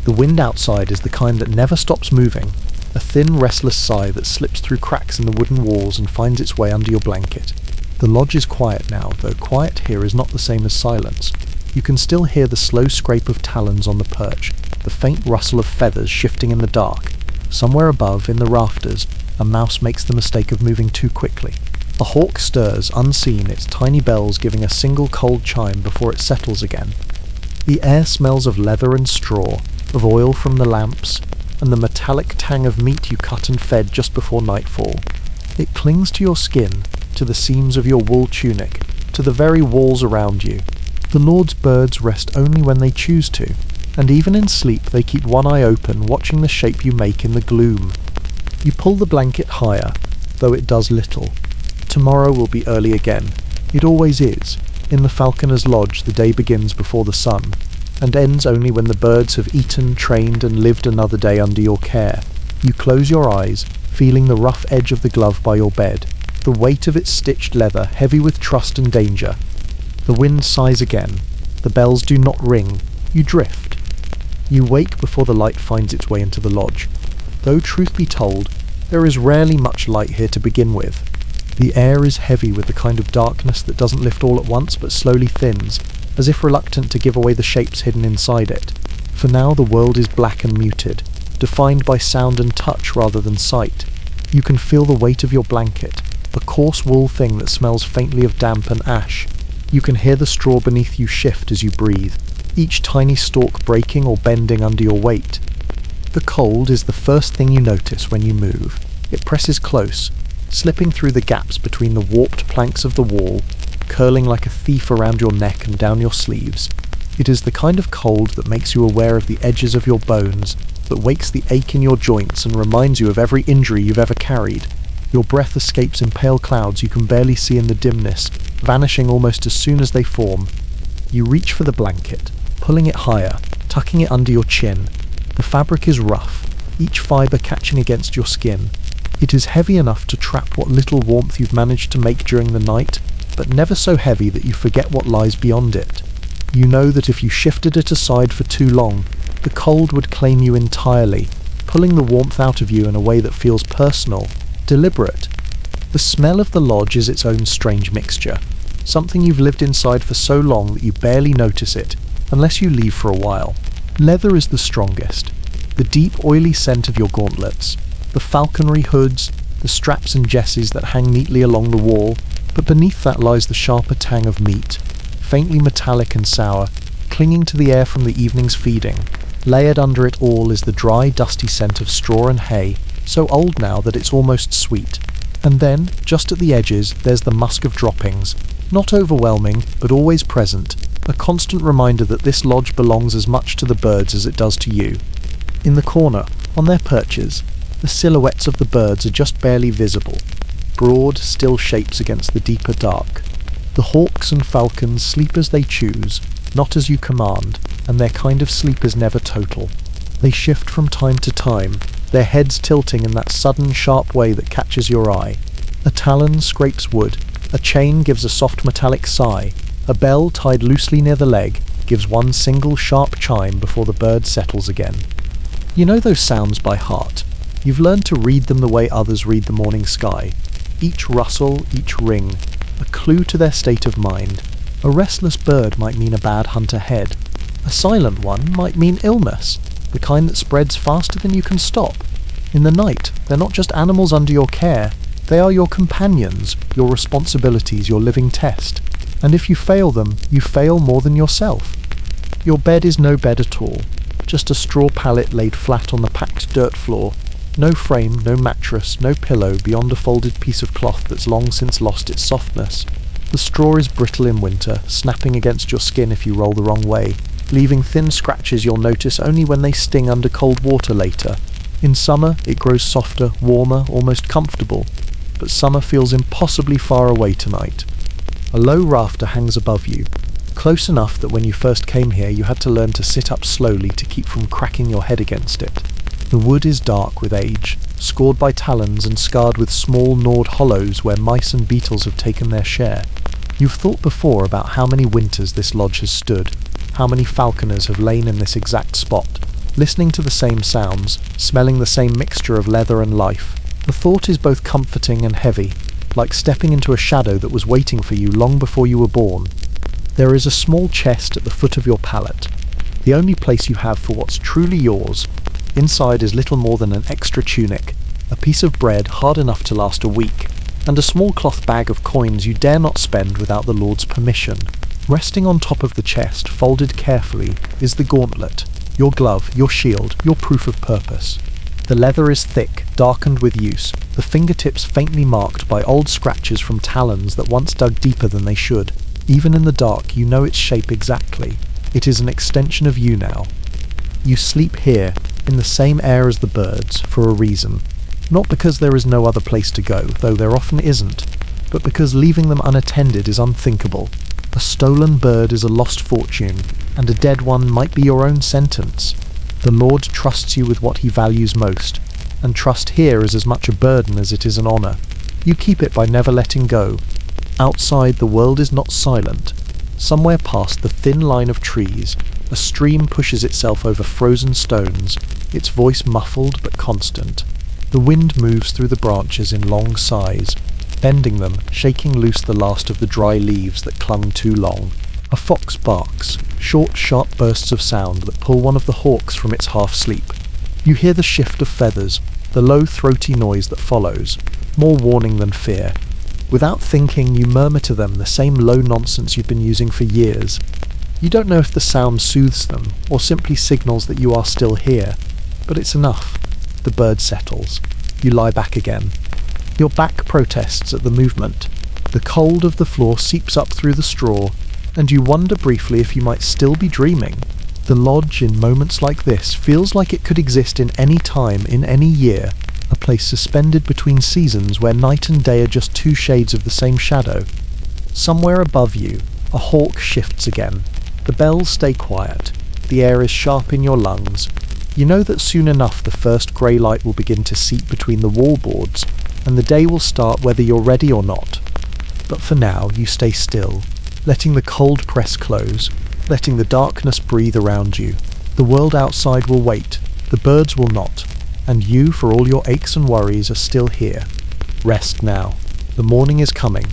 The wind outside is the kind that never stops moving, a thin, restless sigh that slips through cracks in the wooden walls and finds its way under your blanket. The lodge is quiet now, though quiet here is not the same as silence. You can still hear the slow scrape of talons on the perch, the faint rustle of feathers shifting in the dark. Somewhere above, in the rafters, a mouse makes the mistake of moving too quickly. A hawk stirs, unseen, its tiny bells giving a single cold chime before it settles again. The air smells of leather and straw, of oil from the lamps, and the metallic tang of meat you cut and fed just before nightfall. It clings to your skin, to the seams of your wool tunic, to the very walls around you. The Lord's birds rest only when they choose to, and even in sleep they keep one eye open, watching the shape you make in the gloom. You pull the blanket higher, though it does little. Tomorrow will be early again. It always is. In the Falconer's lodge the day begins before the sun, and ends only when the birds have eaten, trained, and lived another day under your care. You close your eyes, feeling the rough edge of the glove by your bed, the weight of its stitched leather heavy with trust and danger. The wind sighs again. The bells do not ring. You drift. You wake before the light finds its way into the lodge. Though truth be told, there is rarely much light here to begin with. The air is heavy with the kind of darkness that doesn't lift all at once but slowly thins, as if reluctant to give away the shapes hidden inside it. For now the world is black and muted, defined by sound and touch rather than sight. You can feel the weight of your blanket, a coarse wool thing that smells faintly of damp and ash. You can hear the straw beneath you shift as you breathe, each tiny stalk breaking or bending under your weight. The cold is the first thing you notice when you move. It presses close, slipping through the gaps between the warped planks of the wall, curling like a thief around your neck and down your sleeves. It is the kind of cold that makes you aware of the edges of your bones, that wakes the ache in your joints and reminds you of every injury you've ever carried. Your breath escapes in pale clouds you can barely see in the dimness, vanishing almost as soon as they form. You reach for the blanket, pulling it higher, tucking it under your chin. The fabric is rough, each fibre catching against your skin. It is heavy enough to trap what little warmth you've managed to make during the night, but never so heavy that you forget what lies beyond it. You know that if you shifted it aside for too long, the cold would claim you entirely, pulling the warmth out of you in a way that feels personal, deliberate. The smell of the lodge is its own strange mixture, something you've lived inside for so long that you barely notice it, unless you leave for a while. Leather is the strongest. The deep, oily scent of your gauntlets, the falconry hoods, the straps and jesses that hang neatly along the wall, but beneath that lies the sharper tang of meat, faintly metallic and sour, clinging to the air from the evening's feeding. Layered under it all is the dry, dusty scent of straw and hay, so old now that it's almost sweet. And then, just at the edges, there's the musk of droppings, not overwhelming, but always present, a constant reminder that this lodge belongs as much to the birds as it does to you. In the corner, on their perches, the silhouettes of the birds are just barely visible, broad, still shapes against the deeper dark. The hawks and falcons sleep as they choose, not as you command, and their kind of sleep is never total. They shift from time to time, their heads tilting in that sudden, sharp way that catches your eye. A talon scrapes wood, a chain gives a soft metallic sigh, a bell tied loosely near the leg gives one single sharp chime before the bird settles again. You know those sounds by heart. You've learned to read them the way others read the morning sky. Each rustle, each ring, a clue to their state of mind. A restless bird might mean a bad hunt ahead. A silent one might mean illness, the kind that spreads faster than you can stop. In the night, they're not just animals under your care, they are your companions, your responsibilities, your living test. And if you fail them, you fail more than yourself. Your bed is no bed at all, just a straw pallet laid flat on the packed dirt floor. No frame, no mattress, no pillow beyond a folded piece of cloth that's long since lost its softness. The straw is brittle in winter, snapping against your skin if you roll the wrong way, leaving thin scratches you'll notice only when they sting under cold water later. In summer, it grows softer, warmer, almost comfortable, but summer feels impossibly far away tonight. A low rafter hangs above you, close enough that when you first came here you had to learn to sit up slowly to keep from cracking your head against it. The wood is dark with age, scored by talons and scarred with small gnawed hollows where mice and beetles have taken their share. You've thought before about how many winters this lodge has stood, how many falconers have lain in this exact spot, listening to the same sounds, smelling the same mixture of leather and life. The thought is both comforting and heavy, like stepping into a shadow that was waiting for you long before you were born. There is a small chest at the foot of your pallet, the only place you have for what's truly yours. Inside is little more than an extra tunic, a piece of bread hard enough to last a week, and a small cloth bag of coins you dare not spend without the Lord's permission. Resting on top of the chest, folded carefully, is the gauntlet, your glove, your shield, your proof of purpose. The leather is thick, darkened with use, the fingertips faintly marked by old scratches from talons that once dug deeper than they should. Even in the dark, you know its shape exactly. It is an extension of you now. You sleep here, in the same air as the birds, for a reason. Not because there is no other place to go, though there often isn't, but because leaving them unattended is unthinkable. A stolen bird is a lost fortune, and a dead one might be your own sentence. The Lord trusts you with what he values most, and trust here is as much a burden as it is an honour. You keep it by never letting go. Outside, the world is not silent. Somewhere past the thin line of trees, a stream pushes itself over frozen stones, its voice muffled but constant. The wind moves through the branches in long sighs, bending them, shaking loose the last of the dry leaves that clung too long. A fox barks, short, sharp bursts of sound that pull one of the hawks from its half-sleep. You hear the shift of feathers, the low, throaty noise that follows, more warning than fear. Without thinking, you murmur to them the same low nonsense you've been using for years. You don't know if the sound soothes them, or simply signals that you are still here, but it's enough. The bird settles. You lie back again. Your back protests at the movement. The cold of the floor seeps up through the straw, and you wonder briefly if you might still be dreaming. The lodge, in moments like this, feels like it could exist in any time, in any year, a place suspended between seasons where night and day are just two shades of the same shadow. Somewhere above you, a hawk shifts again. The bells stay quiet. The air is sharp in your lungs. You know that soon enough the first grey light will begin to seep between the wallboards, and the day will start whether you're ready or not. But for now, you stay still, letting the cold press close, letting the darkness breathe around you. The world outside will wait, the birds will not, and you, for all your aches and worries, are still here. Rest now. The morning is coming.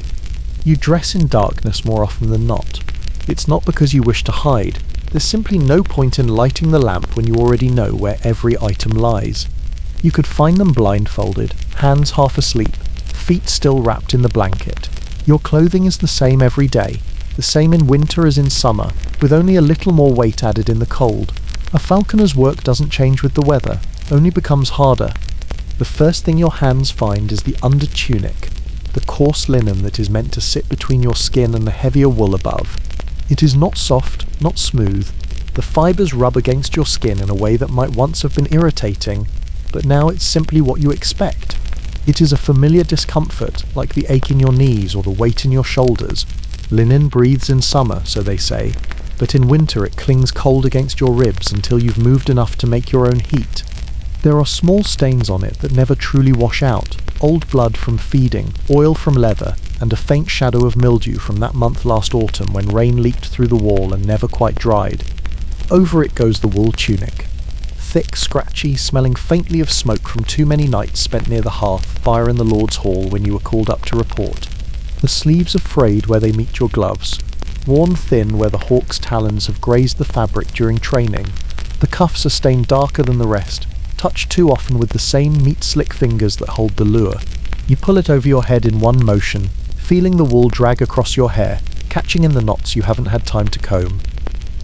You dress in darkness more often than not. It's not because you wish to hide. There's simply no point in lighting the lamp when you already know where every item lies. You could find them blindfolded, hands half asleep, feet still wrapped in the blanket. Your clothing is the same every day, the same in winter as in summer, with only a little more weight added in the cold. A falconer's work doesn't change with the weather, only becomes harder. The first thing your hands find is the under tunic, the coarse linen that is meant to sit between your skin and the heavier wool above. It is not soft, not smooth. The fibres rub against your skin in a way that might once have been irritating, but now it's simply what you expect. It is a familiar discomfort, like the ache in your knees or the weight in your shoulders. Linen breathes in summer, so they say, but in winter it clings cold against your ribs until you've moved enough to make your own heat. There are small stains on it that never truly wash out, old blood from feeding, oil from leather, and a faint shadow of mildew from that month last autumn when rain leaked through the wall and never quite dried. Over it goes the wool tunic. Thick, scratchy, smelling faintly of smoke from too many nights spent near the hearth fire in the Lord's Hall when you were called up to report. The sleeves are frayed where they meet your gloves, worn thin where the hawk's talons have grazed the fabric during training. The cuffs are stained darker than the rest, touched too often with the same meat-slick fingers that hold the lure. You pull it over your head in one motion, feeling the wool drag across your hair, catching in the knots you haven't had time to comb.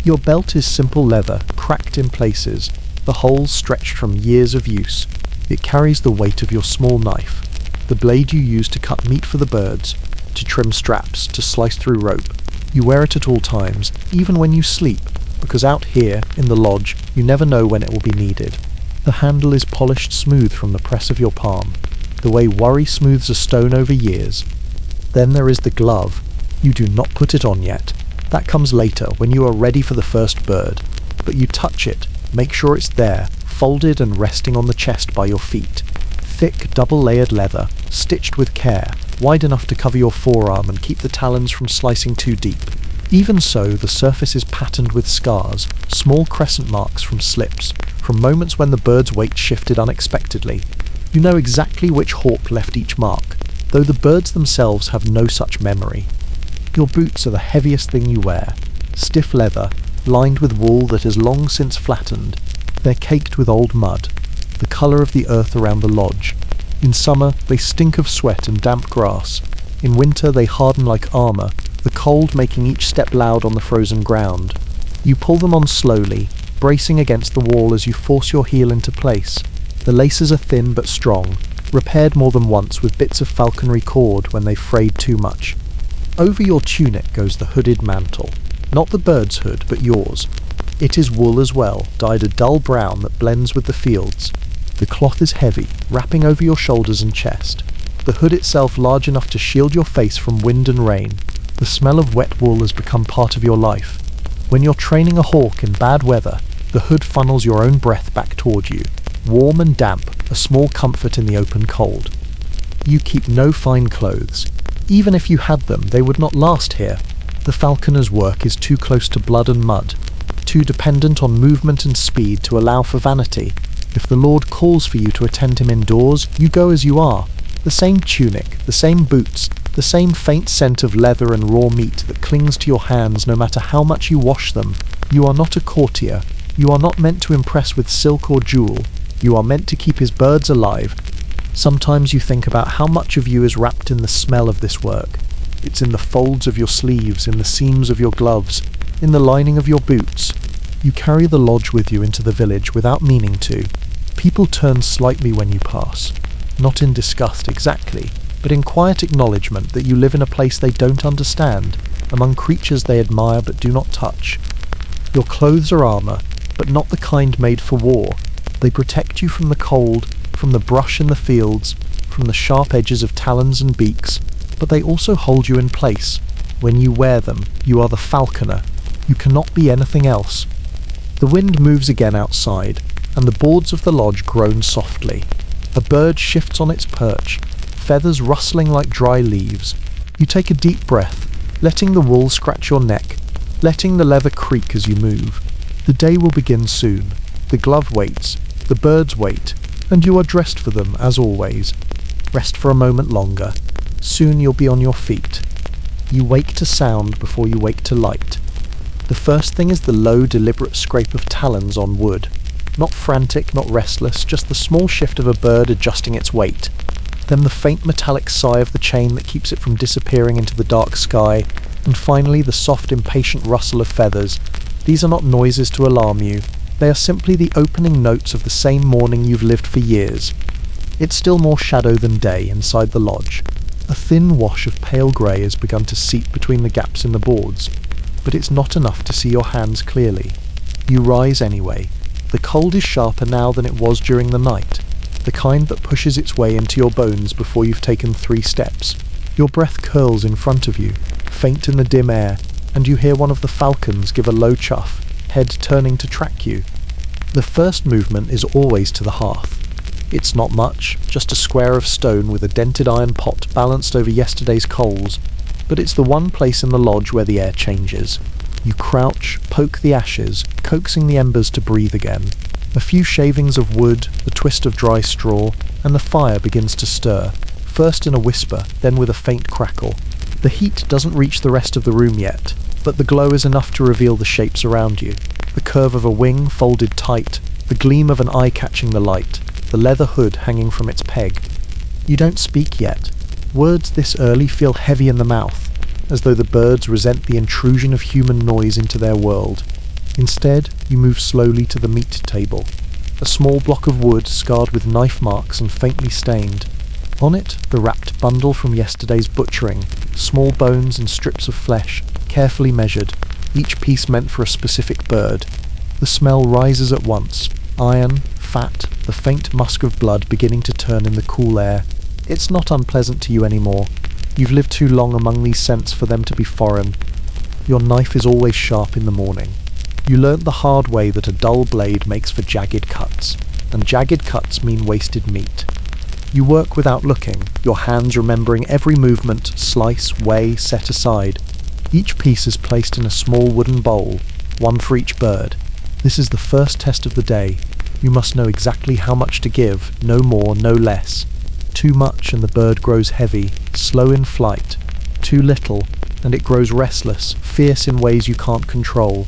Your belt is simple leather, cracked in places, the holes stretched from years of use. It carries the weight of your small knife, the blade you use to cut meat for the birds, to trim straps, to slice through rope. You wear it at all times, even when you sleep, because out here, in the lodge, you never know when it will be needed. The handle is polished smooth from the press of your palm, the way worry smooths a stone over years. Then there is the glove. You do not put it on yet. That comes later, when you are ready for the first bird. But you touch it, make sure it's there, folded and resting on the chest by your feet. Thick, double-layered leather, stitched with care, wide enough to cover your forearm and keep the talons from slicing too deep. Even so, the surface is patterned with scars, small crescent marks from slips, from moments when the bird's weight shifted unexpectedly. You know exactly which hawk left each mark, though the birds themselves have no such memory. Your boots are the heaviest thing you wear, stiff leather, lined with wool that has long since flattened. They're caked with old mud, the colour of the earth around the lodge. In summer, they stink of sweat and damp grass. In winter, they harden like armour, the cold making each step loud on the frozen ground. You pull them on slowly, bracing against the wall as you force your heel into place. The laces are thin but strong, repaired more than once with bits of falconry cord when they've frayed too much. Over your tunic goes the hooded mantle, not the bird's hood, but yours. It is wool as well, dyed a dull brown that blends with the fields. The cloth is heavy, wrapping over your shoulders and chest. The hood itself large enough to shield your face from wind and rain. The smell of wet wool has become part of your life. When you're training a hawk in bad weather, the hood funnels your own breath back toward you. Warm and damp, a small comfort in the open cold. You keep no fine clothes. Even if you had them, they would not last here. The falconer's work is too close to blood and mud, too dependent on movement and speed to allow for vanity. If the Lord calls for you to attend him indoors, you go as you are. The same tunic, the same boots, the same faint scent of leather and raw meat that clings to your hands no matter how much you wash them. You are not a courtier. You are not meant to impress with silk or jewel. You are meant to keep his birds alive. Sometimes you think about how much of you is wrapped in the smell of this work. It's in the folds of your sleeves, in the seams of your gloves, in the lining of your boots. You carry the lodge with you into the village without meaning to. People turn slightly when you pass, not in disgust exactly, but in quiet acknowledgement that you live in a place they don't understand, among creatures they admire but do not touch. Your clothes are armour, but not the kind made for war. They protect you from the cold, from the brush in the fields, from the sharp edges of talons and beaks, but they also hold you in place. When you wear them, you are the falconer. You cannot be anything else. The wind moves again outside, and the boards of the lodge groan softly. A bird shifts on its perch, feathers rustling like dry leaves. You take a deep breath, letting the wool scratch your neck, letting the leather creak as you move. The day will begin soon. The glove waits, the birds wait, and you are dressed for them as always. Rest for a moment longer. Soon you'll be on your feet. You wake to sound before you wake to light. The first thing is the low, deliberate scrape of talons on wood. Not frantic, not restless, just the small shift of a bird adjusting its weight. Then the faint metallic sigh of the chain that keeps it from disappearing into the dark sky, and finally the soft, impatient rustle of feathers. These are not noises to alarm you. They are simply the opening notes of the same morning you've lived for years. It's still more shadow than day inside the lodge. A thin wash of pale grey has begun to seep between the gaps in the boards, but it's not enough to see your hands clearly. You rise anyway. The cold is sharper now than it was during the night, the kind that pushes its way into your bones before you've taken 3 steps. Your breath curls in front of you, faint in the dim air, and you hear one of the falcons give a low chuff, head turning to track you. The first movement is always to the hearth. It's not much, just a square of stone with a dented iron pot balanced over yesterday's coals, but it's the one place in the lodge where the air changes. You crouch, poke the ashes, coaxing the embers to breathe again. A few shavings of wood, the twist of dry straw, and the fire begins to stir, first in a whisper, then with a faint crackle. The heat doesn't reach the rest of the room yet, but the glow is enough to reveal the shapes around you. The curve of a wing folded tight, the gleam of an eye catching the light, the leather hood hanging from its peg. You don't speak yet. Words this early feel heavy in the mouth, as though the birds resent the intrusion of human noise into their world. Instead, you move slowly to the meat table, a small block of wood scarred with knife marks and faintly stained. On it, the wrapped bundle from yesterday's butchering, small bones and strips of flesh, carefully measured, each piece meant for a specific bird. The smell rises at once, iron, fat, the faint musk of blood beginning to turn in the cool air. It's not unpleasant to you anymore. You've lived too long among these scents for them to be foreign. Your knife is always sharp in the morning. You learnt the hard way that a dull blade makes for jagged cuts, and jagged cuts mean wasted meat. You work without looking, your hands remembering every movement, slice, weigh, set aside. Each piece is placed in a small wooden bowl, one for each bird. This is the first test of the day. You must know exactly how much to give, no more, no less. Too much and the bird grows heavy, slow in flight. Too little, and it grows restless, fierce in ways you can't control.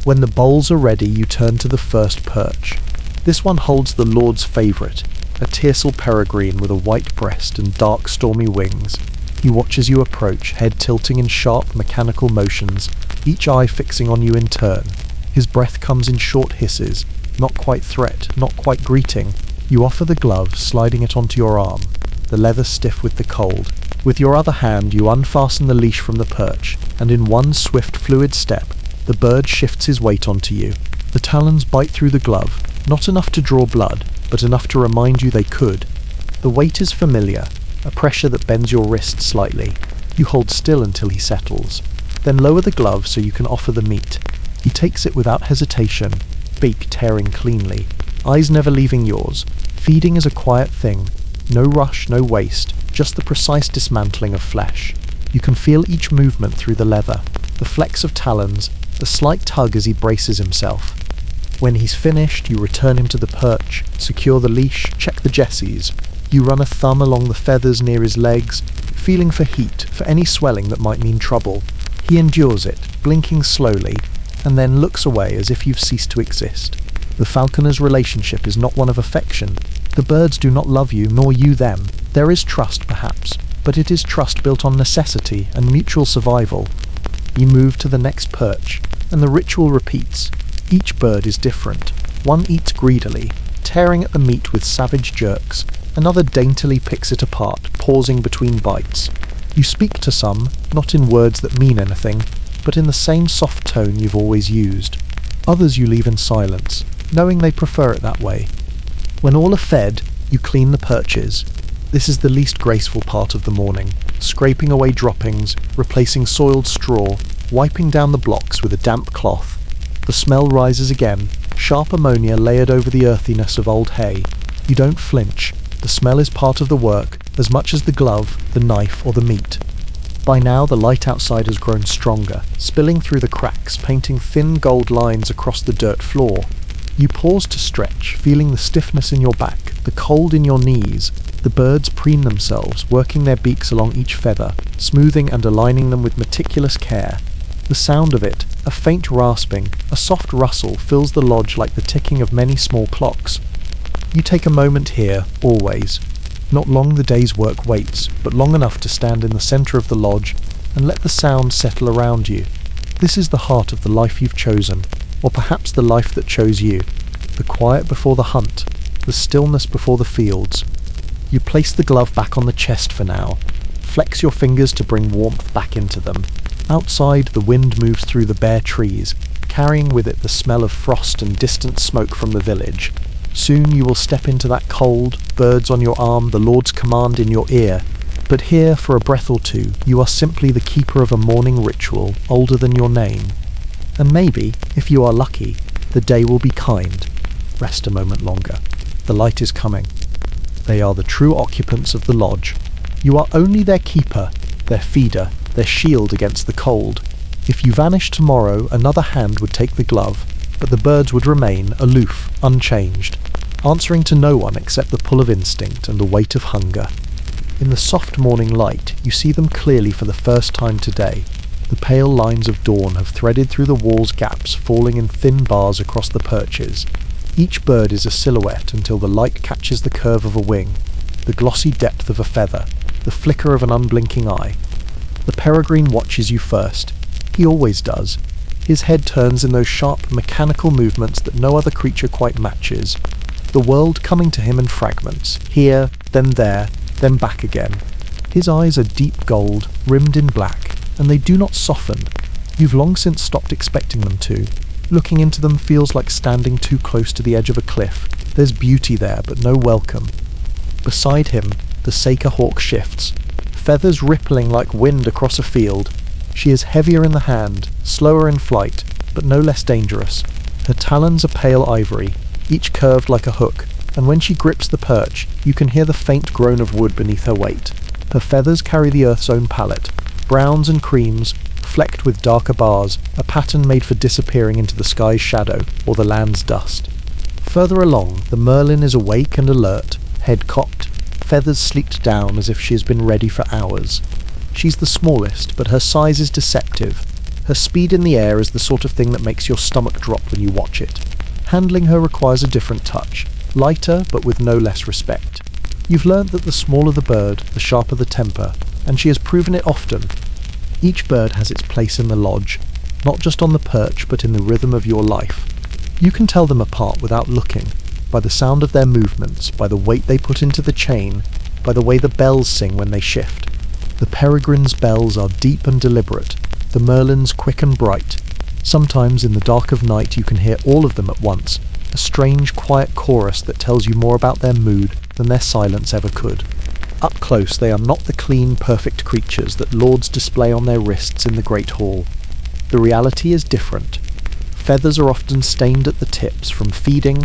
When the bowls are ready, you turn to the first perch. This one holds the Lord's favourite, a tiercel peregrine with a white breast and dark stormy wings. He watches you approach, head tilting in sharp mechanical motions, each eye fixing on you in turn. His breath comes in short hisses, not quite threat, not quite greeting. You offer the glove, sliding it onto your arm, the leather stiff with the cold. With your other hand you unfasten the leash from the perch, and in one swift fluid step, the bird shifts his weight onto you. The talons bite through the glove, not enough to draw blood, but enough to remind you they could. The weight is familiar, a pressure that bends your wrist slightly. You hold still until he settles. Then lower the glove so you can offer the meat. He takes it without hesitation, beak tearing cleanly, eyes never leaving yours. Feeding is a quiet thing. No rush, no waste, just the precise dismantling of flesh. You can feel each movement through the leather, the flex of talons, the slight tug as he braces himself. When he's finished, you return him to the perch, secure the leash, check the jesses. You run a thumb along the feathers near his legs, feeling for heat, for any swelling that might mean trouble. He endures it, blinking slowly, and then looks away as if you've ceased to exist. The falconer's relationship is not one of affection. The birds do not love you, nor you them. There is trust, perhaps, but it is trust built on necessity and mutual survival. You move to the next perch, and the ritual repeats. Each bird is different. One eats greedily, tearing at the meat with savage jerks. Another daintily picks it apart, pausing between bites. You speak to some, not in words that mean anything, but in the same soft tone you've always used. Others you leave in silence, knowing they prefer it that way. When all are fed, you clean the perches. This is the least graceful part of the morning, scraping away droppings, replacing soiled straw, wiping down the blocks with a damp cloth. The smell rises again, sharp ammonia layered over the earthiness of old hay. You don't flinch. The smell is part of the work, as much as the glove, the knife, or the meat. By now the light outside has grown stronger, spilling through the cracks, painting thin gold lines across the dirt floor. You pause to stretch, feeling the stiffness in your back, the cold in your knees. The birds preen themselves, working their beaks along each feather, smoothing and aligning them with meticulous care. The sound of it, a faint rasping, a soft rustle, fills the lodge like the ticking of many small clocks. You take a moment here, always. Not long the day's work waits, but long enough to stand in the centre of the lodge and let the sound settle around you. This is the heart of the life you've chosen, or perhaps the life that chose you. The quiet before the hunt, the stillness before the fields. You place the glove back on the chest for now. Flex your fingers to bring warmth back into them. Outside, the wind moves through the bare trees, carrying with it the smell of frost and distant smoke from the village. Soon you will step into that cold, birds on your arm, the Lord's command in your ear. But here, for a breath or two, you are simply the keeper of a morning ritual older than your name. And maybe, if you are lucky, the day will be kind. Rest a moment longer. The light is coming. They are the true occupants of the lodge. You are only their keeper, their feeder, their shield against the cold. If you vanish tomorrow, another hand would take the glove, but the birds would remain aloof, unchanged, answering to no one except the pull of instinct and the weight of hunger. In the soft morning light, you see them clearly for the first time today. The pale lines of dawn have threaded through the wall's gaps, falling in thin bars across the perches. Each bird is a silhouette until the light catches the curve of a wing, the glossy depth of a feather, the flicker of an unblinking eye. The peregrine watches you first. He always does. His head turns in those sharp, mechanical movements that no other creature quite matches. The world coming to him in fragments, here, then there, then back again. His eyes are deep gold, rimmed in black, and they do not soften. You've long since stopped expecting them to. Looking into them feels like standing too close to the edge of a cliff. There's beauty there, but no welcome. Beside him, the Saker hawk shifts, feathers rippling like wind across a field. She is heavier in the hand, slower in flight, but no less dangerous. Her talons are pale ivory, each curved like a hook, and when she grips the perch, you can hear the faint groan of wood beneath her weight. Her feathers carry the earth's own palette, browns and creams, flecked with darker bars, a pattern made for disappearing into the sky's shadow or the land's dust. Further along, the merlin is awake and alert, head cocked, feathers sleeked down as if she has been ready for hours. She's the smallest, but her size is deceptive. Her speed in the air is the sort of thing that makes your stomach drop when you watch it. Handling her requires a different touch, lighter but with no less respect. You've learnt that the smaller the bird, the sharper the temper, and she has proven it often. Each bird has its place in the lodge, not just on the perch but in the rhythm of your life. You can tell them apart without looking, by the sound of their movements, by the weight they put into the chain, by the way the bells sing when they shift. The peregrine's bells are deep and deliberate, the merlin's quick and bright. Sometimes in the dark of night you can hear all of them at once, a strange quiet chorus that tells you more about their mood than their silence ever could. Up close they are not the clean, perfect creatures that lords display on their wrists in the great hall. The reality is different. Feathers are often stained at the tips from feeding,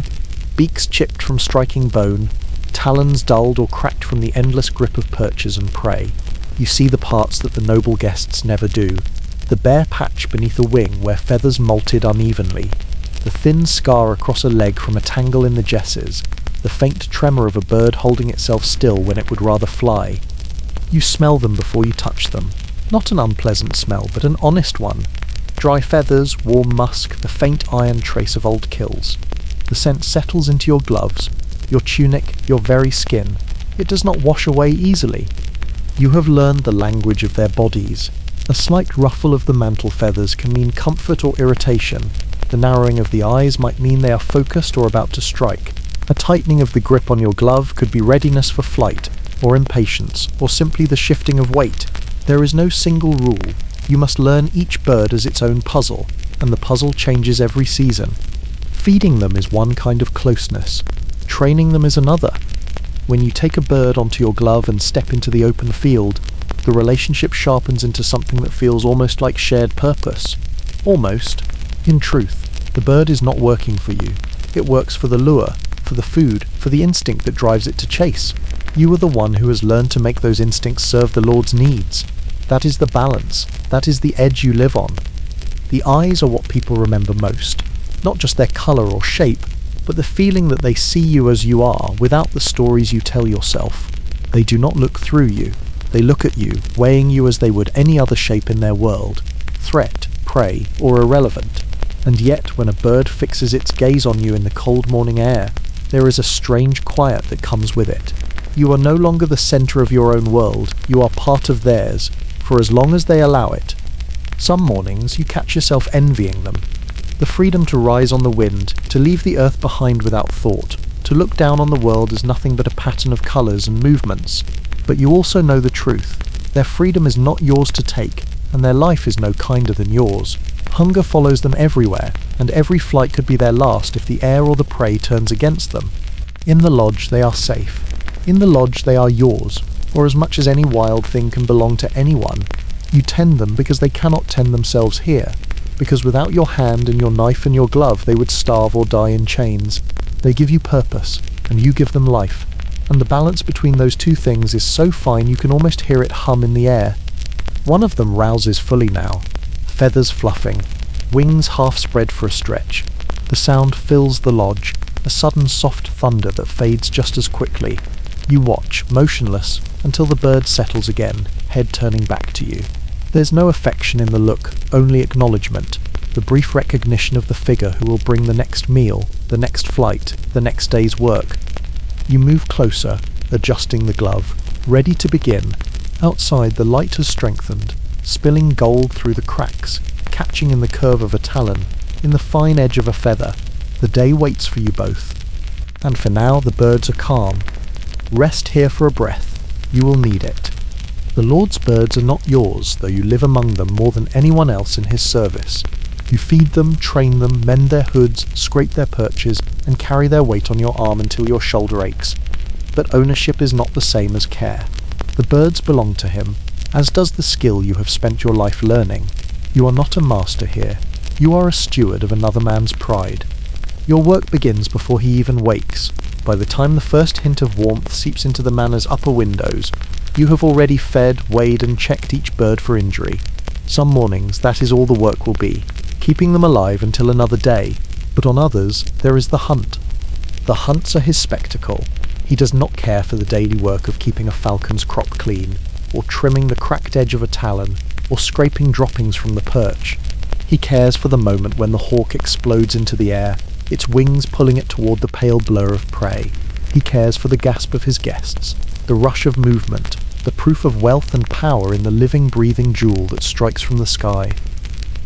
beaks chipped from striking bone, talons dulled or cracked from the endless grip of perchers and prey. You see the parts that the noble guests never do. The bare patch beneath a wing where feathers molted unevenly, the thin scar across a leg from a tangle in the jesses, the faint tremor of a bird holding itself still when it would rather fly. You smell them before you touch them. Not an unpleasant smell, but an honest one. Dry feathers, warm musk, the faint iron trace of old kills. The scent settles into your gloves, your tunic, your very skin. It does not wash away easily. You have learned the language of their bodies. A slight ruffle of the mantle feathers can mean comfort or irritation. The narrowing of the eyes might mean they are focused or about to strike. A tightening of the grip on your glove could be readiness for flight, or impatience, or simply the shifting of weight. There is no single rule. You must learn each bird as its own puzzle, and the puzzle changes every season. Feeding them is one kind of closeness. Training them is another. When you take a bird onto your glove and step into the open field, the relationship sharpens into something that feels almost like shared purpose. Almost. In truth, the bird is not working for you. It works for the lure, for the food, for the instinct that drives it to chase. You are the one who has learned to make those instincts serve the Lord's needs. That is the balance. That is the edge you live on. The eyes are what people remember most. Not just their colour or shape, but the feeling that they see you as you are without the stories you tell yourself. They do not look through you. They look at you, weighing you as they would any other shape in their world. Threat, prey, or irrelevant. And yet, when a bird fixes its gaze on you in the cold morning air, there is a strange quiet that comes with it. You are no longer the centre of your own world, you are part of theirs, for as long as they allow it. Some mornings you catch yourself envying them. The freedom to rise on the wind, to leave the earth behind without thought, to look down on the world as nothing but a pattern of colours and movements. But you also know the truth. Their freedom is not yours to take, and their life is no kinder than yours. Hunger follows them everywhere, and every flight could be their last if the air or the prey turns against them. In the lodge they are safe. In the lodge they are yours, or as much as any wild thing can belong to anyone. You tend them because they cannot tend themselves here, because without your hand and your knife and your glove they would starve or die in chains. They give you purpose, and you give them life, and the balance between those two things is so fine you can almost hear it hum in the air. One of them rouses fully now, feathers fluffing, wings half spread for a stretch. The sound fills the lodge, a sudden soft thunder that fades just as quickly. You watch, motionless, until the bird settles again, head turning back to you. There's no affection in the look, only acknowledgement, the brief recognition of the figure who will bring the next meal, the next flight, the next day's work. You move closer, adjusting the glove, ready to begin. Outside the light has strengthened, spilling gold through the cracks, catching in the curve of a talon, in the fine edge of a feather. The day waits for you both. And for now the birds are calm. Rest here for a breath. You will need it. The Lord's birds are not yours, though you live among them more than anyone else in his service. You feed them, train them, mend their hoods, scrape their perches, and carry their weight on your arm until your shoulder aches. But ownership is not the same as care. The birds belong to him, as does the skill you have spent your life learning. You are not a master here. You are a steward of another man's pride. Your work begins before he even wakes. By the time the first hint of warmth seeps into the manor's upper windows, you have already fed, weighed, and checked each bird for injury. Some mornings that is all the work will be, keeping them alive until another day, but on others there is the hunt. The hunts are his spectacle. He does not care for the daily work of keeping a falcon's crop clean, or trimming the cracked edge of a talon, or scraping droppings from the perch. He cares for the moment when the hawk explodes into the air, its wings pulling it toward the pale blur of prey. He cares for the gasp of his guests, the rush of movement, the proof of wealth and power in the living, breathing jewel that strikes from the sky.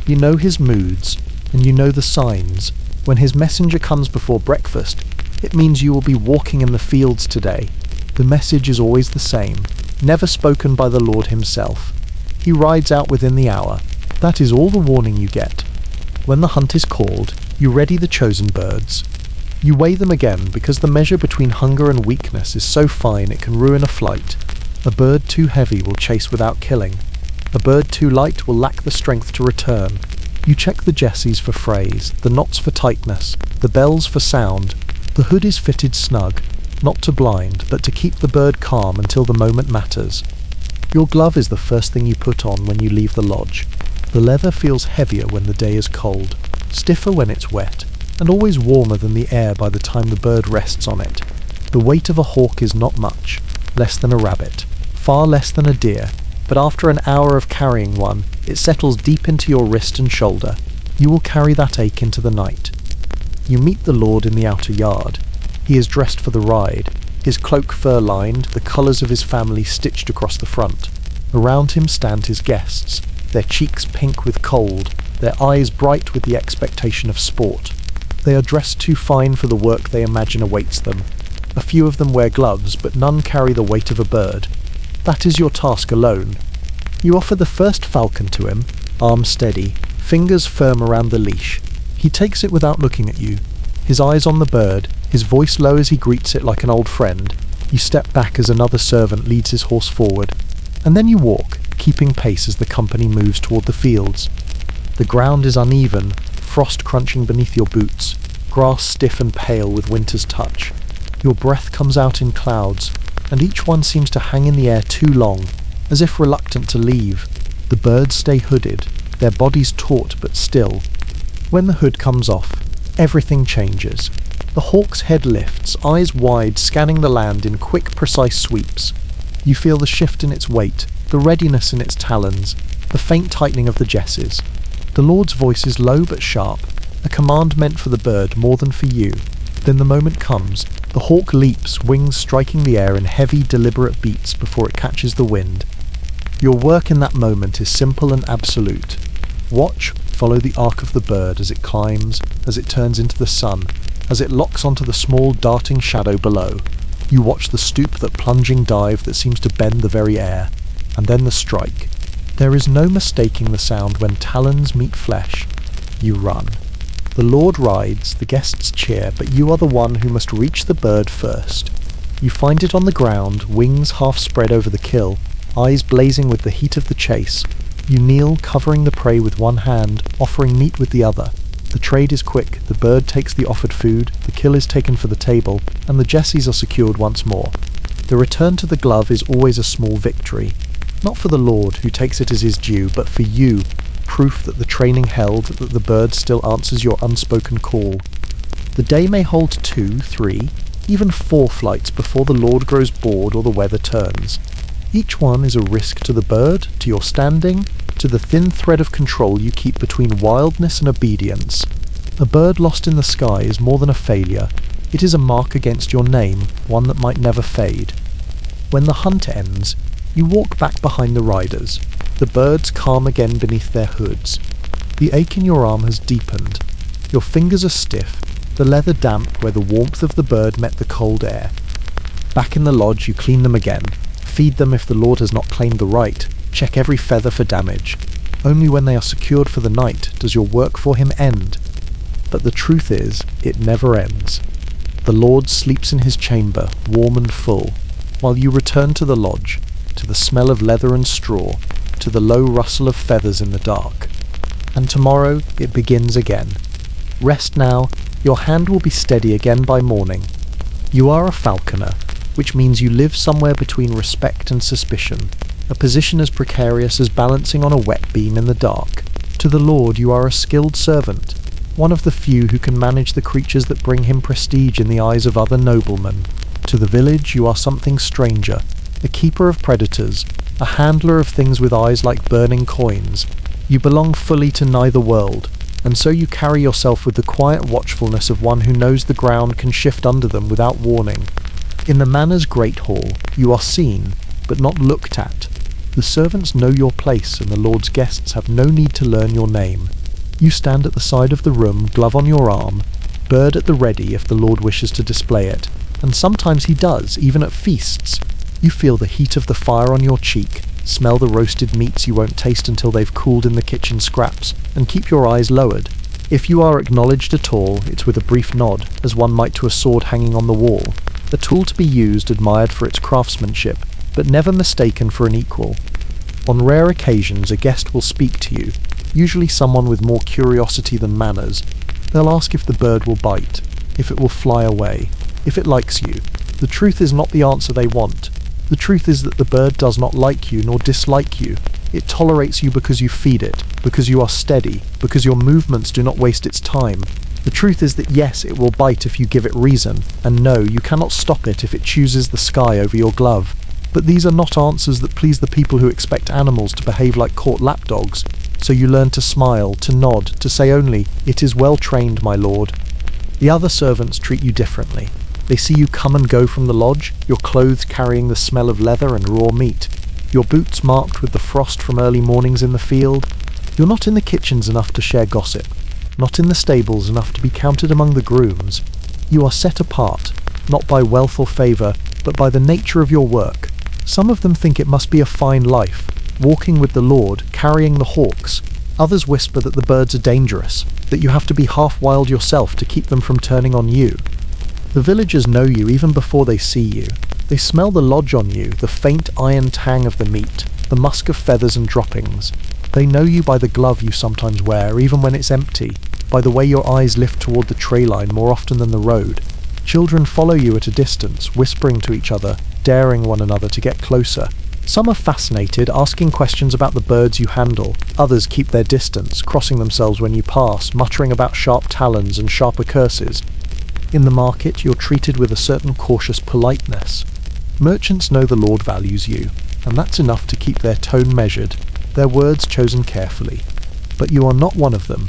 You know his moods, and you know the signs. When his messenger comes before breakfast, it means you will be walking in the fields today. The message is always the same, never spoken by the Lord himself. He rides out within the hour. That is all the warning you get. When the hunt is called, you ready the chosen birds. You weigh them again because the measure between hunger and weakness is so fine it can ruin a flight. A bird too heavy will chase without killing. A bird too light will lack the strength to return. You check the jesses for phrase, the knots for tightness, the bells for sound. The hood is fitted snug, not to blind, but to keep the bird calm until the moment matters. Your glove is the first thing you put on when you leave the lodge. The leather feels heavier when the day is cold, stiffer when it's wet, and always warmer than the air by the time the bird rests on it. The weight of a hawk is not much, less than a rabbit, far less than a deer, but after an hour of carrying one, it settles deep into your wrist and shoulder. You will carry that ache into the night. You meet the Lord in the outer yard. He is dressed for the ride, his cloak fur-lined, the colours of his family stitched across the front. Around him stand his guests, their cheeks pink with cold, their eyes bright with the expectation of sport. They are dressed too fine for the work they imagine awaits them. A few of them wear gloves, but none carry the weight of a bird. That is your task alone. You offer the first falcon to him, arm steady, fingers firm around the leash. He takes it without looking at you, his eyes on the bird, his voice low as he greets it like an old friend. You step back as another servant leads his horse forward, and then you walk, keeping pace as the company moves toward the fields. The ground is uneven, frost crunching beneath your boots, grass stiff and pale with winter's touch. Your breath comes out in clouds, and each one seems to hang in the air too long, as if reluctant to leave. The birds stay hooded, their bodies taut but still. When the hood comes off, everything changes. The hawk's head lifts, eyes wide, scanning the land in quick, precise sweeps. You feel the shift in its weight, the readiness in its talons, the faint tightening of the jesses. The Lord's voice is low but sharp, a command meant for the bird more than for you. Then the moment comes. The hawk leaps, wings striking the air in heavy, deliberate beats before it catches the wind. Your work in that moment is simple and absolute. Watch, follow the arc of the bird as it climbs, as it turns into the sun, as it locks onto the small, darting shadow below. You watch the stoop, that plunging dive that seems to bend the very air, and then the strike. There is no mistaking the sound when talons meet flesh. You run. The Lord rides, the guests cheer, but you are the one who must reach the bird first. You find it on the ground, wings half spread over the kill, eyes blazing with the heat of the chase. You kneel, covering the prey with one hand, offering meat with the other. The trade is quick, the bird takes the offered food, the kill is taken for the table, and the jesses are secured once more. The return to the glove is always a small victory. Not for the Lord, who takes it as his due, but for you, proof that the training held, that the bird still answers your unspoken call. The day may hold 2, 3, even 4 flights before the Lord grows bored or the weather turns. Each one is a risk to the bird, to your standing, to the thin thread of control you keep between wildness and obedience. A bird lost in the sky is more than a failure. It is a mark against your name, one that might never fade. When the hunt ends, you walk back behind the riders. The birds calm again beneath their hoods. The ache in your arm has deepened. Your fingers are stiff, the leather damp where the warmth of the bird met the cold air. Back in the lodge you clean them again, feed them if the Lord has not claimed the right, check every feather for damage. Only when they are secured for the night does your work for him end. But the truth is, it never ends. The Lord sleeps in his chamber, warm and full, while you return to the lodge, to the smell of leather and straw, to the low rustle of feathers in the dark. And tomorrow it begins again. Rest now, your hand will be steady again by morning. You are a falconer, which means you live somewhere between respect and suspicion, a position as precarious as balancing on a wet beam in the dark. To the Lord you are a skilled servant. one of the few who can manage the creatures that bring him prestige in the eyes of other noblemen. To the village you are something stranger, a keeper of predators, a handler of things with eyes like burning coins. You belong fully to neither world, and so you carry yourself with the quiet watchfulness of one who knows the ground can shift under them without warning. In the manor's great hall, you are seen, but not looked at. The servants know your place, and the Lord's guests have no need to learn your name. You stand at the side of the room, glove on your arm, bird at the ready if the Lord wishes to display it, and sometimes he does, even at feasts. You feel the heat of the fire on your cheek, smell the roasted meats you won't taste until they've cooled in the kitchen scraps, and keep your eyes lowered. If you are acknowledged at all, it's with a brief nod, as one might to a sword hanging on the wall, a tool to be used, admired for its craftsmanship, but never mistaken for an equal. On rare occasions a guest will speak to you, usually someone with more curiosity than manners. They'll ask if the bird will bite, if it will fly away, if it likes you. The truth is not the answer they want. The truth is that the bird does not like you nor dislike you. It tolerates you because you feed it, because you are steady, because your movements do not waste its time. The truth is that yes, it will bite if you give it reason, and no, you cannot stop it if it chooses the sky over your glove. But these are not answers that please the people who expect animals to behave like caught lapdogs. So you learn to smile, to nod, to say only, "It is well trained, my lord." The other servants treat you differently. They see you come and go from the lodge, your clothes carrying the smell of leather and raw meat, your boots marked with the frost from early mornings in the field. You're not in the kitchens enough to share gossip, not in the stables enough to be counted among the grooms. You are set apart, not by wealth or favour, but by the nature of your work. Some of them think it must be a fine life, walking with the Lord, carrying the hawks. Others whisper that the birds are dangerous, that you have to be half wild yourself to keep them from turning on you. The villagers know you even before they see you. They smell the lodge on you, the faint iron tang of the meat, the musk of feathers and droppings. They know you by the glove you sometimes wear, even when it's empty, by the way your eyes lift toward the tray line more often than the road. Children follow you at a distance, whispering to each other, daring one another to get closer. Some are fascinated, asking questions about the birds you handle. Others keep their distance, crossing themselves when you pass, muttering about sharp talons and sharper curses. In the market, you're treated with a certain cautious politeness. Merchants know the Lord values you, and that's enough to keep their tone measured, their words chosen carefully. But you are not one of them,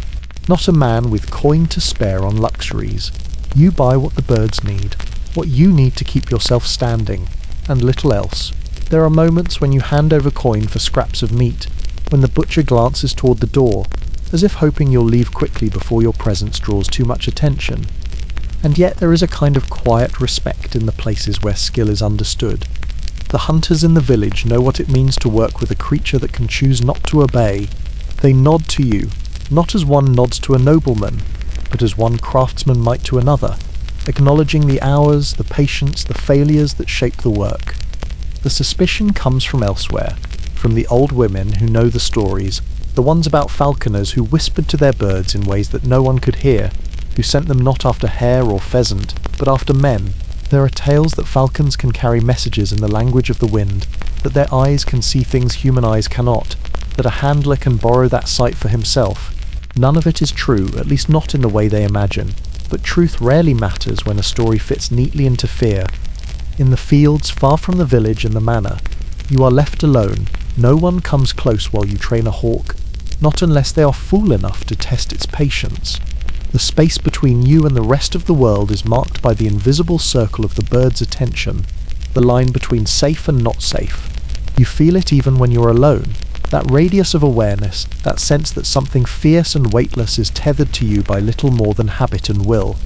not a man with coin to spare on luxuries. You buy what the birds need, what you need to keep yourself standing, and little else. There are moments when you hand over coin for scraps of meat, when the butcher glances toward the door, as if hoping you'll leave quickly before your presence draws too much attention. And yet there is a kind of quiet respect in the places where skill is understood. The hunters in the village know what it means to work with a creature that can choose not to obey. They nod to you, not as one nods to a nobleman, but as one craftsman might to another, acknowledging the hours, the patience, the failures that shape the work. The suspicion comes from elsewhere, from the old women who know the stories, the ones about falconers who whispered to their birds in ways that no one could hear, who sent them not after hare or pheasant, but after men. There are tales that falcons can carry messages in the language of the wind, that their eyes can see things human eyes cannot, that a handler can borrow that sight for himself. None of it is true, at least not in the way they imagine, but truth rarely matters when a story fits neatly into fear. In the fields, far from the village and the manor, you are left alone. No one comes close while you train a hawk, not unless they are fool enough to test its patience. The space between you and the rest of the world is marked by the invisible circle of the bird's attention, the line between safe and not safe. You feel it even when you're alone, that radius of awareness, that sense that something fierce and weightless is tethered to you by little more than habit and will.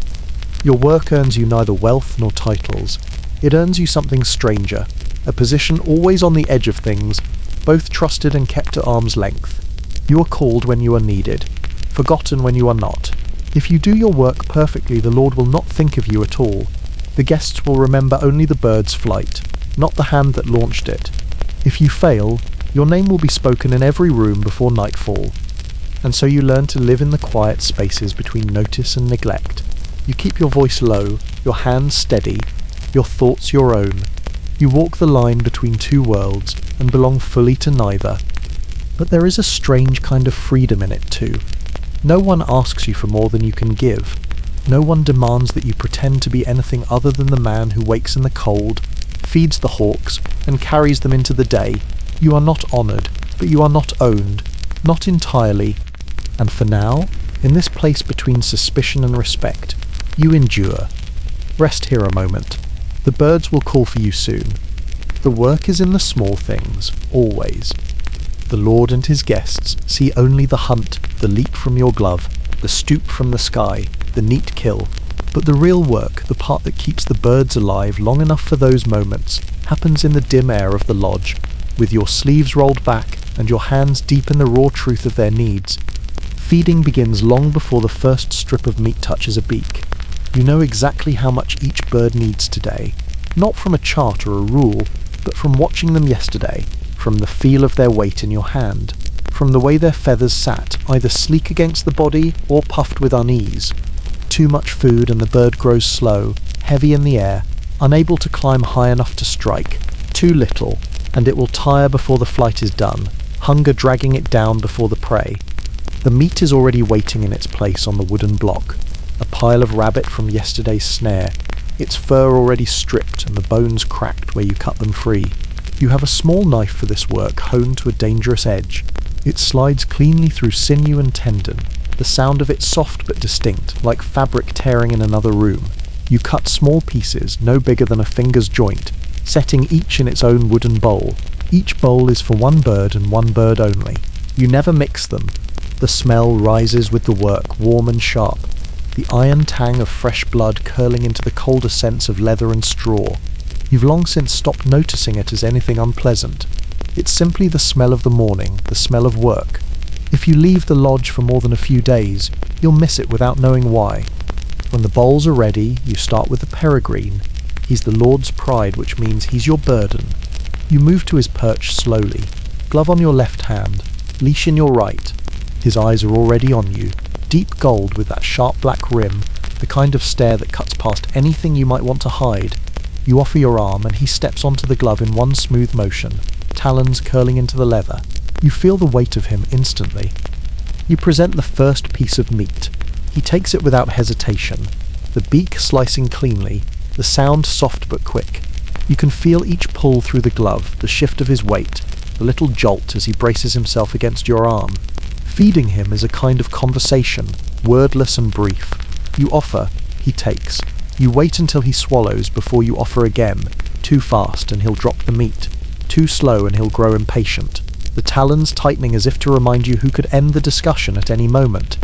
Your work earns you neither wealth nor titles. It earns you something stranger, a position always on the edge of things, both trusted and kept at arm's length. You are called when you are needed, forgotten when you are not. If you do your work perfectly, the Lord will not think of you at all. The guests will remember only the bird's flight, not the hand that launched it. If you fail, your name will be spoken in every room before nightfall. And so you learn to live in the quiet spaces between notice and neglect. You keep your voice low, your hands steady, your thoughts your own. You walk the line between two worlds and belong fully to neither. But there is a strange kind of freedom in it too. No one asks you for more than you can give. No one demands that you pretend to be anything other than the man who wakes in the cold, feeds the hawks, and carries them into the day. You are not honoured, but you are not owned, not entirely, and for now, in this place between suspicion and respect, you endure. Rest here a moment. The birds will call for you soon. The work is in the small things, always. The Lord and his guests see only the hunt, the leap from your glove, the stoop from the sky, the neat kill. But the real work, the part that keeps the birds alive long enough for those moments, happens in the dim air of the lodge, with your sleeves rolled back and your hands deep in the raw truth of their needs. Feeding begins long before the first strip of meat touches a beak. You know exactly how much each bird needs today, not from a chart or a rule, but from watching them yesterday, from the feel of their weight in your hand, from the way their feathers sat, either sleek against the body or puffed with unease. Too much food and the bird grows slow, heavy in the air, unable to climb high enough to strike. Too little, and it will tire before the flight is done, hunger dragging it down before the prey. The meat is already waiting in its place on the wooden block, a pile of rabbit from yesterday's snare, its fur already stripped and the bones cracked where you cut them free. You have a small knife for this work honed to a dangerous edge. It slides cleanly through sinew and tendon, the sound of it soft but distinct, like fabric tearing in another room. You cut small pieces, no bigger than a finger's joint, setting each in its own wooden bowl. Each bowl is for one bird and one bird only. You never mix them. The smell rises with the work, warm and sharp, the iron tang of fresh blood curling into the colder scents of leather and straw. You've long since stopped noticing it as anything unpleasant. It's simply the smell of the morning, the smell of work. If you leave the lodge for more than a few days, you'll miss it without knowing why. When the bowls are ready, you start with the peregrine. He's the Lord's pride, which means he's your burden. You move to his perch slowly, glove on your left hand, leash in your right. His eyes are already on you, deep gold with that sharp black rim, the kind of stare that cuts past anything you might want to hide. You offer your arm and he steps onto the glove in one smooth motion, talons curling into the leather. You feel the weight of him instantly. You present the first piece of meat. He takes it without hesitation, the beak slicing cleanly, the sound soft but quick. You can feel each pull through the glove, the shift of his weight, the little jolt as he braces himself against your arm. Feeding him is a kind of conversation, wordless and brief. You offer, he takes. You wait until he swallows before you offer again. Too fast and he'll drop the meat. Too slow and he'll grow impatient, the talons tightening as if to remind you who could end the discussion at any moment.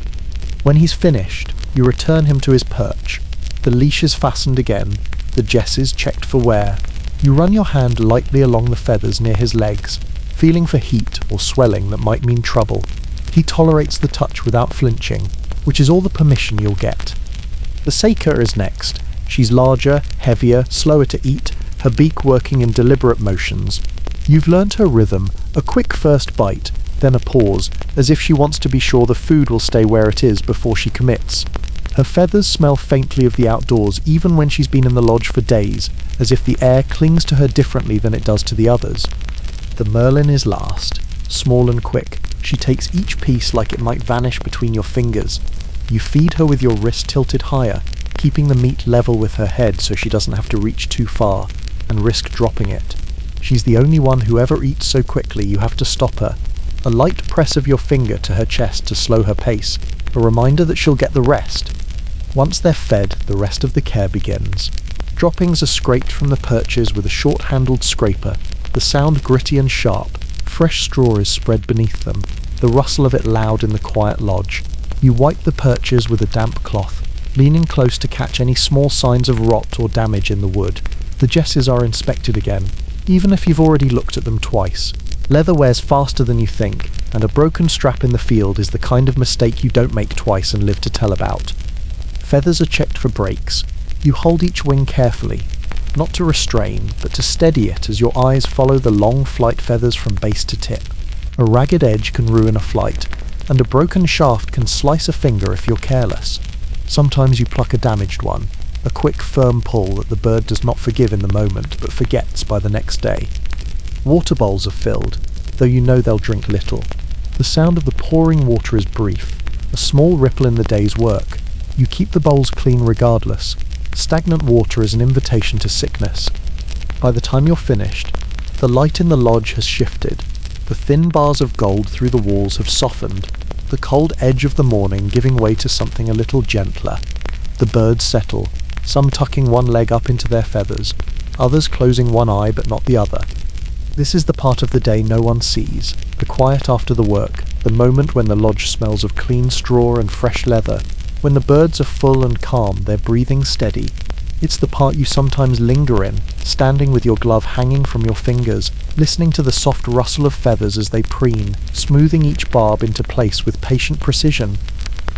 When he's finished, you return him to his perch. The leash is fastened again, the jesses checked for wear. You run your hand lightly along the feathers near his legs, feeling for heat or swelling that might mean trouble. He tolerates the touch without flinching, which is all the permission you'll get. The Seika is next. She's larger, heavier, slower to eat, her beak working in deliberate motions. You've learnt her rhythm, a quick first bite, then a pause, as if she wants to be sure the food will stay where it is before she commits. Her feathers smell faintly of the outdoors even when she's been in the lodge for days, as if the air clings to her differently than it does to the others. The merlin is last, small and quick. She takes each piece like it might vanish between your fingers. You feed her with your wrist tilted higher, keeping the meat level with her head so she doesn't have to reach too far and risk dropping it. She's the only one who ever eats so quickly you have to stop her. A light press of your finger to her chest to slow her pace, a reminder that she'll get the rest. Once they're fed, the rest of the care begins. Droppings are scraped from the perches with a short-handled scraper, the sound gritty and sharp. Fresh straw is spread beneath them, the rustle of it loud in the quiet lodge. You wipe the perches with a damp cloth, leaning close to catch any small signs of rot or damage in the wood. The jesses are inspected again, even if you've already looked at them twice. Leather wears faster than you think, and a broken strap in the field is the kind of mistake you don't make twice and live to tell about. Feathers are checked for breaks. You hold each wing carefully, not to restrain, but to steady it as your eyes follow the long flight feathers from base to tip. A ragged edge can ruin a flight, and a broken shaft can slice a finger if you're careless. Sometimes you pluck a damaged one, a quick firm pull that the bird does not forgive in the moment but forgets by the next day. Water bowls are filled, though you know they'll drink little. The sound of the pouring water is brief. a small ripple in the day's work. You keep the bowls clean regardless. Stagnant water is an invitation to sickness. By the time you're finished, the light in the lodge has shifted. The thin bars of gold through the walls have softened, the cold edge of the morning giving way to something a little gentler. The birds settle, some tucking one leg up into their feathers, others closing one eye but not the other. This is the part of the day no one sees, the quiet after the work, the moment when the lodge smells of clean straw and fresh leather, when the birds are full and calm, their breathing steady. It's the part you sometimes linger in, standing with your glove hanging from your fingers, listening to the soft rustle of feathers as they preen, smoothing each barb into place with patient precision.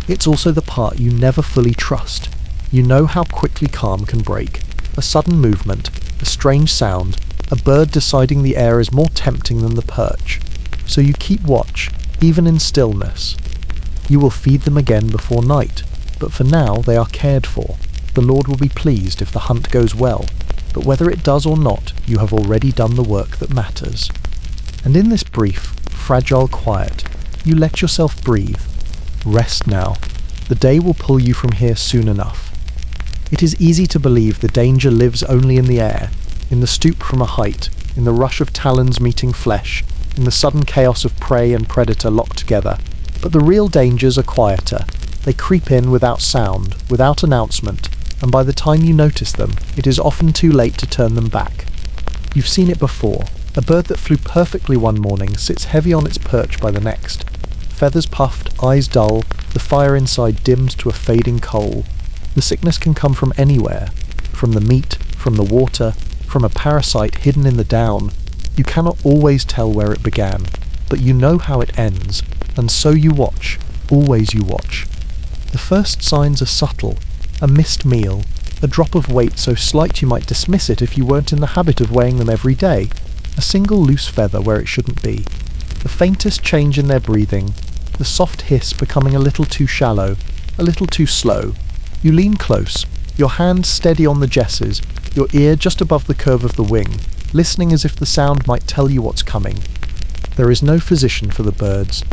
It's also the part you never fully trust. You know how quickly calm can break. A sudden movement, a strange sound, a bird deciding the air is more tempting than the perch. So you keep watch, even in stillness. You will feed them again before night, but for now they are cared for. The Lord will be pleased if the hunt goes well, but whether it does or not, you have already done the work that matters. And in this brief, fragile quiet, you let yourself breathe. Rest now. The day will pull you from here soon enough. It is easy to believe the danger lives only in the air, in the stoop from a height, in the rush of talons meeting flesh, in the sudden chaos of prey and predator locked together. But the real dangers are quieter. They creep in without sound, without announcement, and by the time you notice them, it is often too late to turn them back. You've seen it before. A bird that flew perfectly one morning sits heavy on its perch by the next. Feathers puffed, eyes dull, the fire inside dimmed to a fading coal. The sickness can come from anywhere. From the meat, from the water, from a parasite hidden in the down. You cannot always tell where it began, but you know how it ends, and so you watch. Always you watch. The first signs are subtle. A missed meal, a drop of weight so slight you might dismiss it if you weren't in the habit of weighing them every day, a single loose feather where it shouldn't be, the faintest change in their breathing, the soft hiss becoming a little too shallow, a little too slow. You lean close, your hand steady on the jesses, your ear just above the curve of the wing, listening as if the sound might tell you what's coming. There is no physician for the birds.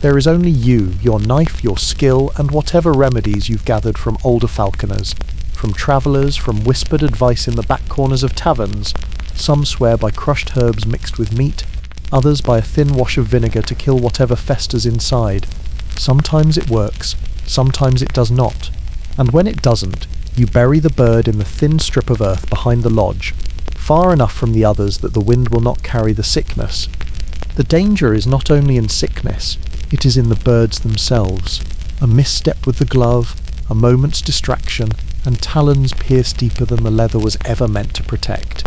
There is only you, your knife, your skill, and whatever remedies you've gathered from older falconers, from travellers, from whispered advice in the back corners of taverns. Some swear by crushed herbs mixed with meat, others by a thin wash of vinegar to kill whatever festers inside. Sometimes it works, sometimes it does not, and when it doesn't, you bury the bird in the thin strip of earth behind the lodge, far enough from the others that the wind will not carry the sickness. The danger is not only in sickness, it is in the birds themselves. A misstep with the glove, a moment's distraction, and talons pierce deeper than the leather was ever meant to protect.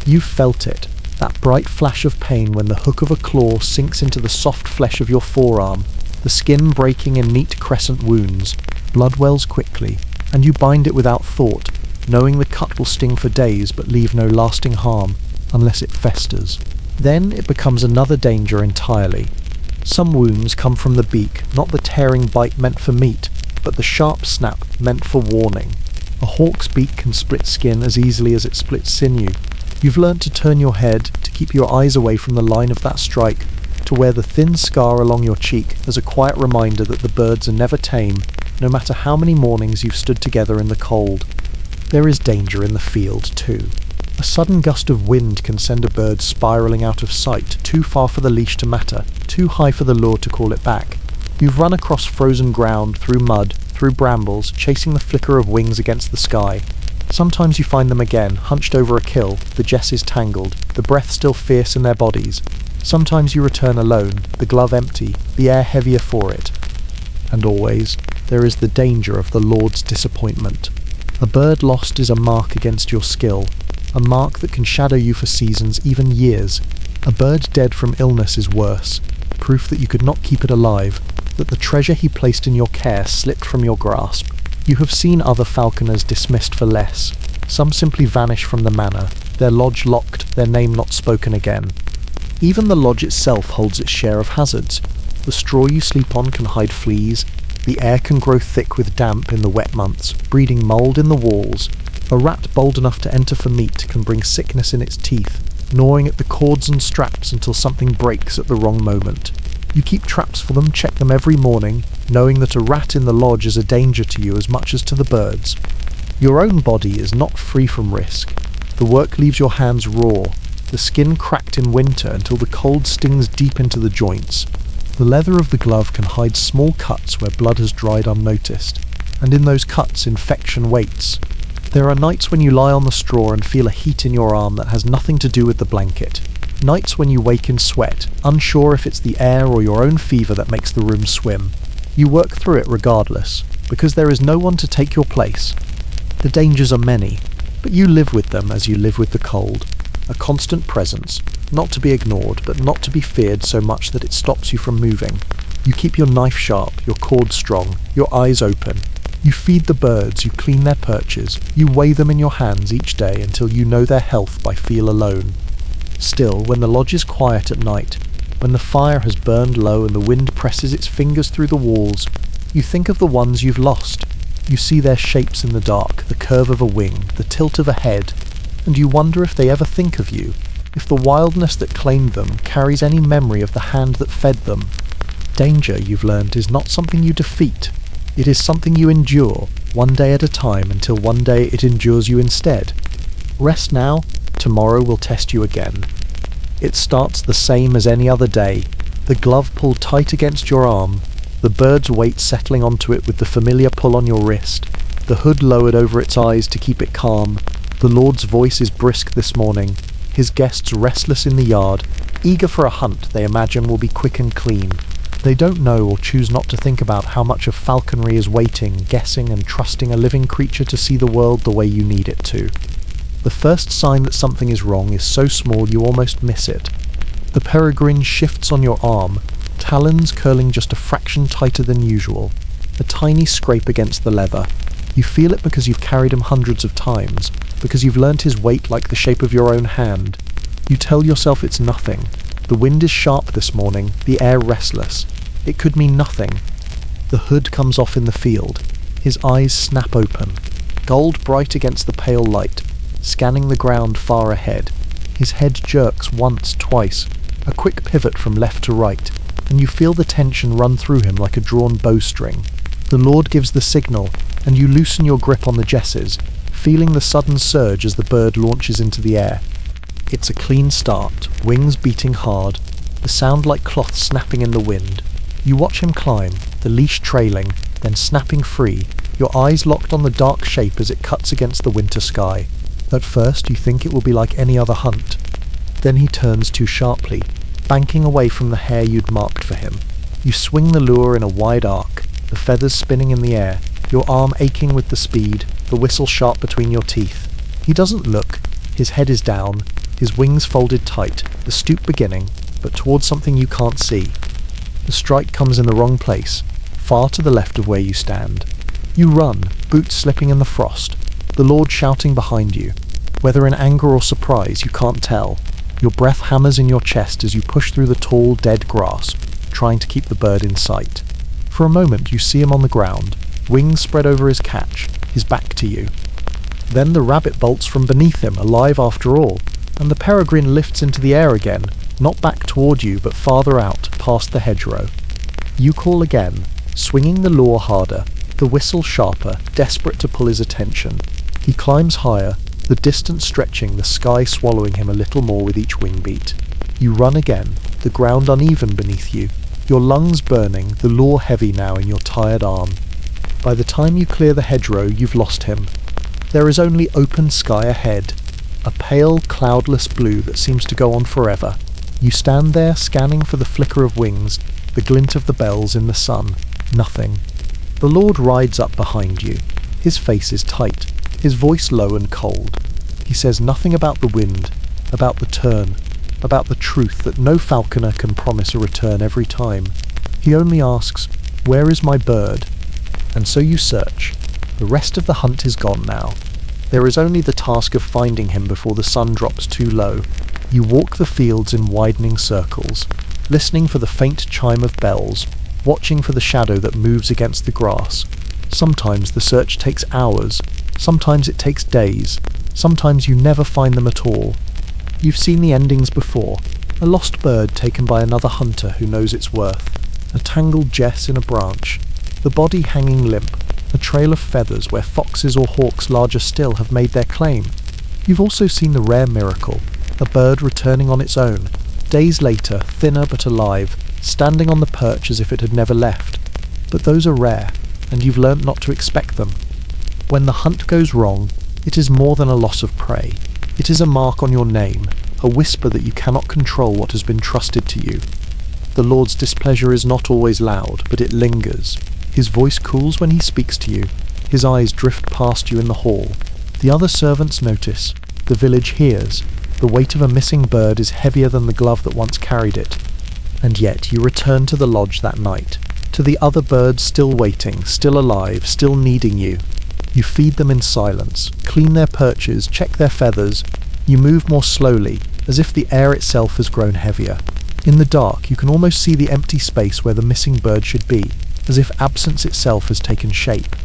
You've felt it, that bright flash of pain when the hook of a claw sinks into the soft flesh of your forearm, the skin breaking in neat crescent wounds. Blood wells quickly, and you bind it without thought, knowing the cut will sting for days but leave no lasting harm, unless it festers. Then it becomes another danger entirely. Some wounds come from the beak, not the tearing bite meant for meat, but the sharp snap meant for warning. A hawk's beak can split skin as easily as it splits sinew. You've learnt to turn your head, to keep your eyes away from the line of that strike, to wear the thin scar along your cheek as a quiet reminder that the birds are never tame, no matter how many mornings you've stood together in the cold. There is danger in the field too. A sudden gust of wind can send a bird spiralling out of sight, too far for the leash to matter, too high for the lure to call it back. You've run across frozen ground, through mud, through brambles, chasing the flicker of wings against the sky. Sometimes you find them again, hunched over a kill, the jesses tangled, the breath still fierce in their bodies. Sometimes you return alone, the glove empty, the air heavier for it. And always, there is the danger of the Lord's disappointment. A bird lost is a mark against your skill, a mark that can shadow you for seasons, even years. A bird dead from illness is worse, proof that you could not keep it alive, that the treasure he placed in your care slipped from your grasp. You have seen other falconers dismissed for less. Some simply vanish from the manor, their lodge locked, their name not spoken again. Even the lodge itself holds its share of hazards. The straw you sleep on can hide fleas, the air can grow thick with damp in the wet months, breeding mould in the walls. A rat bold enough to enter for meat can bring sickness in its teeth, gnawing at the cords and straps until something breaks at the wrong moment. You keep traps for them, check them every morning, knowing that a rat in the lodge is a danger to you as much as to the birds. Your own body is not free from risk. The work leaves your hands raw, the skin cracked in winter until the cold stings deep into the joints. The leather of the glove can hide small cuts where blood has dried unnoticed, and in those cuts infection waits. There are nights when you lie on the straw and feel a heat in your arm that has nothing to do with the blanket. Nights when you wake in sweat, unsure if it's the air or your own fever that makes the room swim. You work through it regardless, because there is no one to take your place. The dangers are many, but you live with them as you live with the cold. A constant presence, not to be ignored, but not to be feared so much that it stops you from moving. You keep your knife sharp, your cord strong, your eyes open. You feed the birds, you clean their perches, you weigh them in your hands each day until you know their health by feel alone. Still, when the lodge is quiet at night, when the fire has burned low and the wind presses its fingers through the walls, you think of the ones you've lost. You see their shapes in the dark, the curve of a wing, the tilt of a head, and you wonder if they ever think of you, if the wildness that claimed them carries any memory of the hand that fed them. Danger, you've learned, is not something you defeat. It is something you endure, one day at a time, until one day it endures you instead. Rest now, tomorrow will test you again. It starts the same as any other day, the glove pulled tight against your arm, the bird's weight settling onto it with the familiar pull on your wrist, the hood lowered over its eyes to keep it calm. The Lord's voice is brisk this morning, his guests restless in the yard, eager for a hunt they imagine will be quick and clean. They don't know or choose not to think about how much of falconry is waiting, guessing and trusting a living creature to see the world the way you need it to. The first sign that something is wrong is so small you almost miss it. The peregrine shifts on your arm, talons curling just a fraction tighter than usual, a tiny scrape against the leather. You feel it because you've carried him hundreds of times, because you've learnt his weight like the shape of your own hand. You tell yourself it's nothing. The wind is sharp this morning, the air restless. It could mean nothing. The hood comes off in the field. His eyes snap open, gold bright against the pale light, scanning the ground far ahead. His head jerks once, twice, a quick pivot from left to right, and you feel the tension run through him like a drawn bowstring. The Lord gives the signal, and you loosen your grip on the jesses, feeling the sudden surge as the bird launches into the air. It's a clean start, wings beating hard, the sound like cloth snapping in the wind. You watch him climb, the leash trailing, then snapping free, your eyes locked on the dark shape as it cuts against the winter sky. At first you think it will be like any other hunt. Then he turns too sharply, banking away from the hare you'd marked for him. You swing the lure in a wide arc, the feathers spinning in the air, your arm aching with the speed, the whistle sharp between your teeth. He doesn't look, his head is down, his wings folded tight, the stoop beginning, but towards something you can't see. The strike comes in the wrong place, far to the left of where you stand. You run, boots slipping in the frost, the Lord shouting behind you. Whether in anger or surprise, you can't tell. Your breath hammers in your chest as you push through the tall, dead grass, trying to keep the bird in sight. For a moment you see him on the ground, wings spread over his catch, his back to you. Then the rabbit bolts from beneath him, alive after all, and the peregrine lifts into the air again, not back toward you but farther out, past the hedgerow. You call again, swinging the lure harder, the whistle sharper, desperate to pull his attention. He climbs higher, the distance stretching, the sky swallowing him a little more with each wing beat. You run again, the ground uneven beneath you, your lungs burning, the lure heavy now in your tired arm. By the time you clear the hedgerow, you've lost him. There is only open sky ahead, a pale, cloudless blue that seems to go on forever. You stand there scanning for the flicker of wings, the glint of the bells in the sun. Nothing. The Lord rides up behind you. His face is tight, his voice low and cold. He says nothing about the wind, about the turn, about the truth that no falconer can promise a return every time. He only asks, "Where is my bird?" And so you search. The rest of the hunt is gone now. There is only the task of finding him before the sun drops too low. You walk the fields in widening circles, listening for the faint chime of bells, watching for the shadow that moves against the grass. Sometimes the search takes hours, sometimes it takes days, sometimes you never find them at all. You've seen the endings before. A lost bird taken by another hunter who knows its worth. A tangled jess in a branch. the body hanging limp, a trail of feathers where foxes or hawks larger still have made their claim. You've also seen the rare miracle, a bird returning on its own, days later, thinner but alive, standing on the perch as if it had never left. But those are rare, and you've learnt not to expect them. When the hunt goes wrong, it is more than a loss of prey. It is a mark on your name, a whisper that you cannot control what has been trusted to you. The Lord's displeasure is not always loud, but it lingers. His voice cools when he speaks to you. His eyes drift past you in the hall. The other servants notice. The village hears. The weight of a missing bird is heavier than the glove that once carried it. And yet you return to the lodge that night, to the other birds still waiting, still alive, still needing you. You feed them in silence, clean their perches, check their feathers. You move more slowly, as if the air itself has grown heavier. In the dark, you can almost see the empty space where the missing bird should be, as if absence itself has taken shape.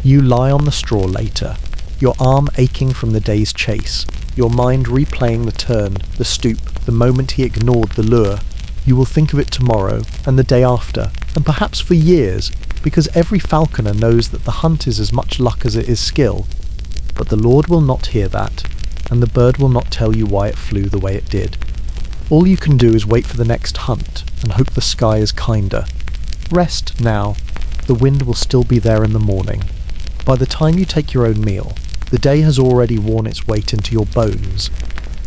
You lie on the straw later, your arm aching from the day's chase, your mind replaying the turn, the stoop, the moment he ignored the lure. You will think of it tomorrow, and the day after, and perhaps for years, because every falconer knows that the hunt is as much luck as it is skill. But the Lord will not hear that, and the bird will not tell you why it flew the way it did. All you can do is wait for the next hunt, and hope the sky is kinder. Rest now. The wind will still be there in the morning. By the time you take your own meal, the day has already worn its weight into your bones.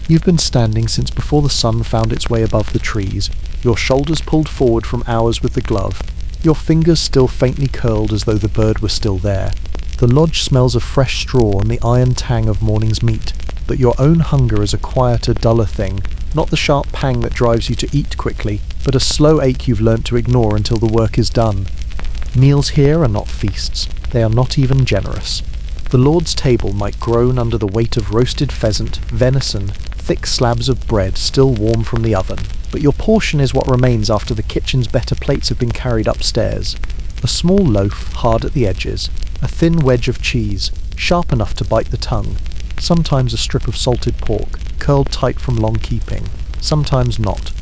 You've been standing since before the sun found its way above the trees, your shoulders pulled forward from hours with the glove, your fingers still faintly curled as though the bird were still there. The lodge smells of fresh straw and the iron tang of morning's meat, but your own hunger is a quieter, duller thing, not the sharp pang that drives you to eat quickly, but a slow ache you've learnt to ignore until the work is done. Meals here are not feasts, they are not even generous. The Lord's table might groan under the weight of roasted pheasant, venison, thick slabs of bread still warm from the oven, but your portion is what remains after the kitchen's better plates have been carried upstairs. A small loaf, hard at the edges, a thin wedge of cheese, sharp enough to bite the tongue, sometimes a strip of salted pork, curled tight from long keeping, sometimes not.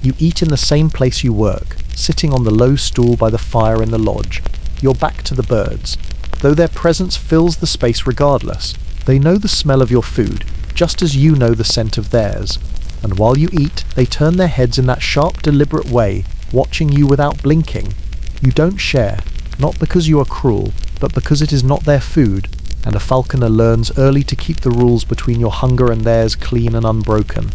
You eat in the same place you work, sitting on the low stool by the fire in the lodge, your back to the birds. Though their presence fills the space regardless, they know the smell of your food, just as you know the scent of theirs. And while you eat, they turn their heads in that sharp, deliberate way, watching you without blinking. You don't share, not because you are cruel, but because it is not their food, and a falconer learns early to keep the rules between your hunger and theirs clean and unbroken.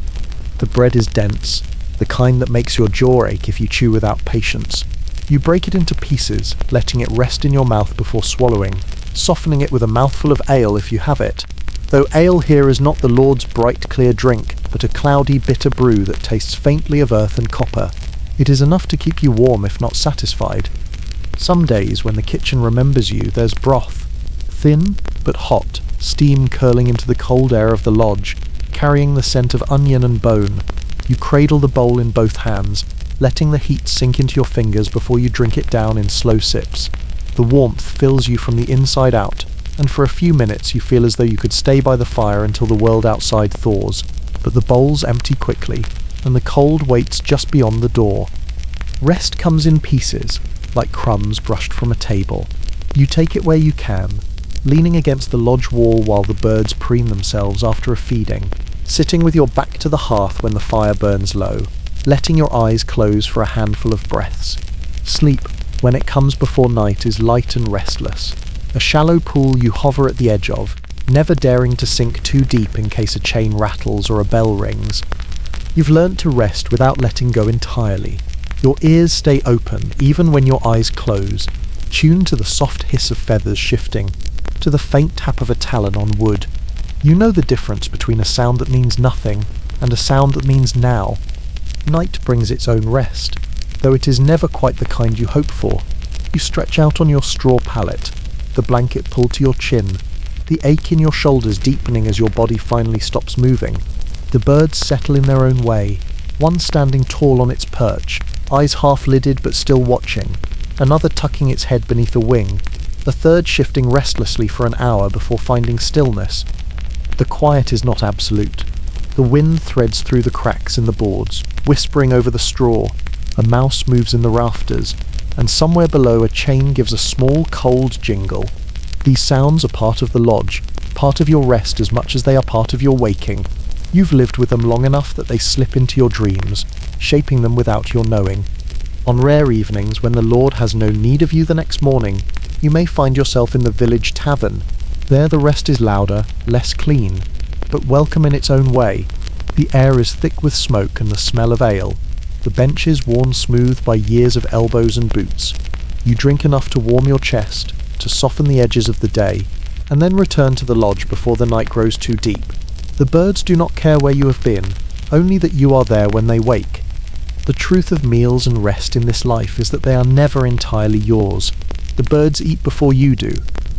The bread is dense, the kind that makes your jaw ache if you chew without patience. You break it into pieces, letting it rest in your mouth before swallowing, softening it with a mouthful of ale if you have it. Though ale here is not the Lord's bright, clear drink, but a cloudy, bitter brew that tastes faintly of earth and copper. It is enough to keep you warm if not satisfied. Some days, when the kitchen remembers you, there's broth. Thin, but hot, steam curling into the cold air of the lodge, carrying the scent of onion and bone. You cradle the bowl in both hands, letting the heat sink into your fingers before you drink it down in slow sips. The warmth fills you from the inside out, and for a few minutes you feel as though you could stay by the fire until the world outside thaws. But the bowls empty quickly, and the cold waits just beyond the door. Rest comes in pieces, like crumbs brushed from a table. You take it where you can, leaning against the lodge wall while the birds preen themselves after a feeding, sitting with your back to the hearth when the fire burns low, letting your eyes close for a handful of breaths. Sleep, when it comes before night, is light and restless, a shallow pool you hover at the edge of, never daring to sink too deep in case a chain rattles or a bell rings. You've learnt to rest without letting go entirely. Your ears stay open even when your eyes close, tuned to the soft hiss of feathers shifting, to the faint tap of a talon on wood. You know the difference between a sound that means nothing and a sound that means now. Night brings its own rest, though it is never quite the kind you hope for. You stretch out on your straw pallet, the blanket pulled to your chin, the ache in your shoulders deepening as your body finally stops moving. The birds settle in their own way, one standing tall on its perch, eyes half-lidded but still watching, another tucking its head beneath a wing, a third shifting restlessly for an hour before finding stillness. The quiet is not absolute. The wind threads through the cracks in the boards, whispering over the straw. A mouse moves in the rafters. and somewhere below a chain gives a small cold jingle. These sounds are part of the lodge, part of your rest as much as they are part of your waking. You've lived with them long enough that they slip into your dreams, shaping them without your knowing. On rare evenings when the Lord has no need of you the next morning, you may find yourself in the village tavern. There the rest is louder, less clean, but welcome in its own way. The air is thick with smoke and the smell of ale. The benches worn smooth by years of elbows and boots. You drink enough to warm your chest, to soften the edges of the day, and then return to the lodge before the night grows too deep. The birds do not care where you have been, only that you are there when they wake. The truth of meals and rest in this life is that they are never entirely yours. The birds eat before you do.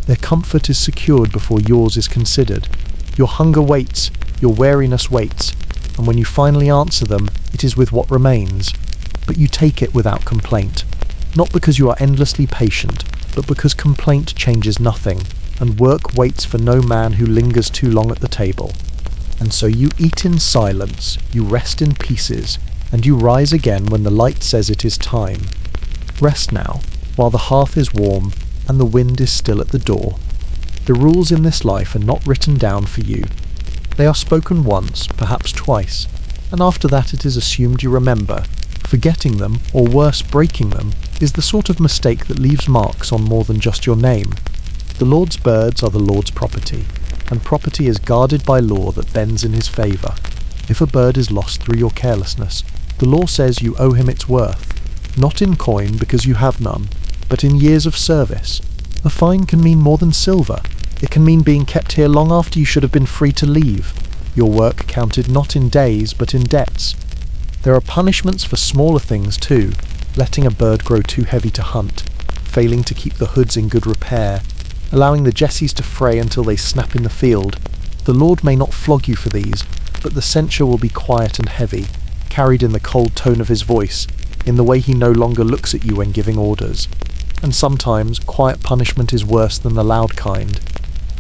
Their comfort is secured before yours is considered. Your hunger waits, your weariness waits, and when you finally answer them, it is with what remains. But you take it without complaint. Not because you are endlessly patient, but because complaint changes nothing, and work waits for no man who lingers too long at the table. And so you eat in silence, you rest in pieces, and you rise again when the light says it is time. Rest now, while the hearth is warm, and the wind is still at the door. The rules in this life are not written down for you. They are spoken once, perhaps twice, and after that it is assumed you remember. Forgetting them, or worse, breaking them, is the sort of mistake that leaves marks on more than just your name. The Lord's birds are the Lord's property, and property is guarded by law that bends in his favour. If a bird is lost through your carelessness, the law says you owe him its worth, not in coin because you have none, but in years of service. A fine can mean more than silver. It can mean being kept here long after you should have been free to leave. Your work counted not in days, but in debts. There are punishments for smaller things too, letting a bird grow too heavy to hunt, failing to keep the hoods in good repair, allowing the jesses to fray until they snap in the field. The Lord may not flog you for these, but the censure will be quiet and heavy, carried in the cold tone of his voice, in the way he no longer looks at you when giving orders. And sometimes quiet punishment is worse than the loud kind.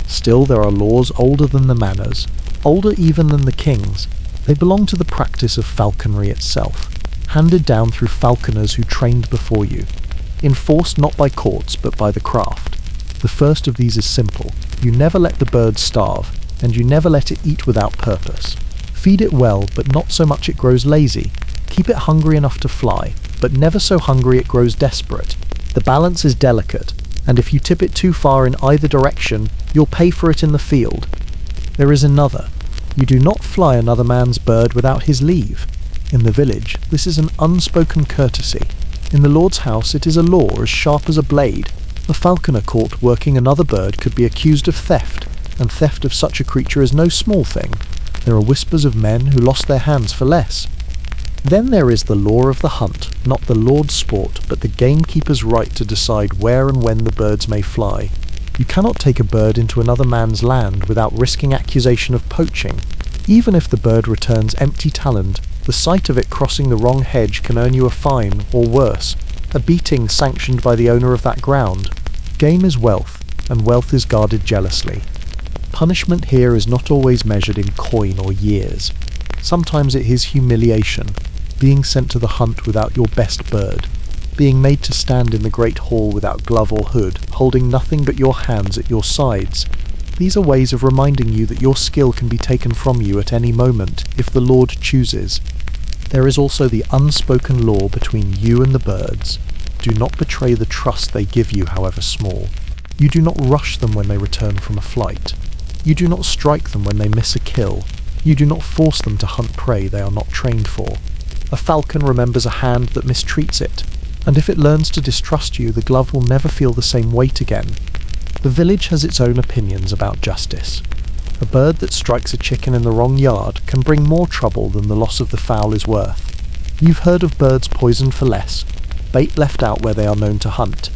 Still, there are laws older than the manners, older even than the king's. They belong to the practice of falconry itself, handed down through falconers who trained before you, enforced not by courts but by the craft. The first of these is simple. You never let the bird starve, and you never let it eat without purpose. Feed it well, but not so much it grows lazy. Keep it hungry enough to fly, but never so hungry it grows desperate. The balance is delicate, and if you tip it too far in either direction, you'll pay for it in the field. There is another. You do not fly another man's bird without his leave. In the village, this is an unspoken courtesy. In the Lord's house, it is a law as sharp as a blade. A falconer caught working another bird could be accused of theft, and theft of such a creature is no small thing. There are whispers of men who lost their hands for less. Then there is the law of the hunt, not the Lord's sport, but the gamekeeper's right to decide where and when the birds may fly. You cannot take a bird into another man's land without risking accusation of poaching. Even if the bird returns empty-taloned, the sight of it crossing the wrong hedge can earn you a fine, or worse, a beating sanctioned by the owner of that ground. Game is wealth, and wealth is guarded jealously. Punishment here is not always measured in coin or years. Sometimes it is humiliation, being sent to the hunt without your best bird, being made to stand in the great hall without glove or hood, holding nothing but your hands at your sides. These are ways of reminding you that your skill can be taken from you at any moment, if the Lord chooses. There is also the unspoken law between you and the birds. Do not betray the trust they give you, however small. You do not rush them when they return from a flight. You do not strike them when they miss a kill. You do not force them to hunt prey they are not trained for. A falcon remembers a hand that mistreats it, and if it learns to distrust you, the glove will never feel the same weight again. The village has its own opinions about justice. A bird that strikes a chicken in the wrong yard can bring more trouble than the loss of the fowl is worth. You've heard of birds poisoned for less, bait left out where they are known to hunt.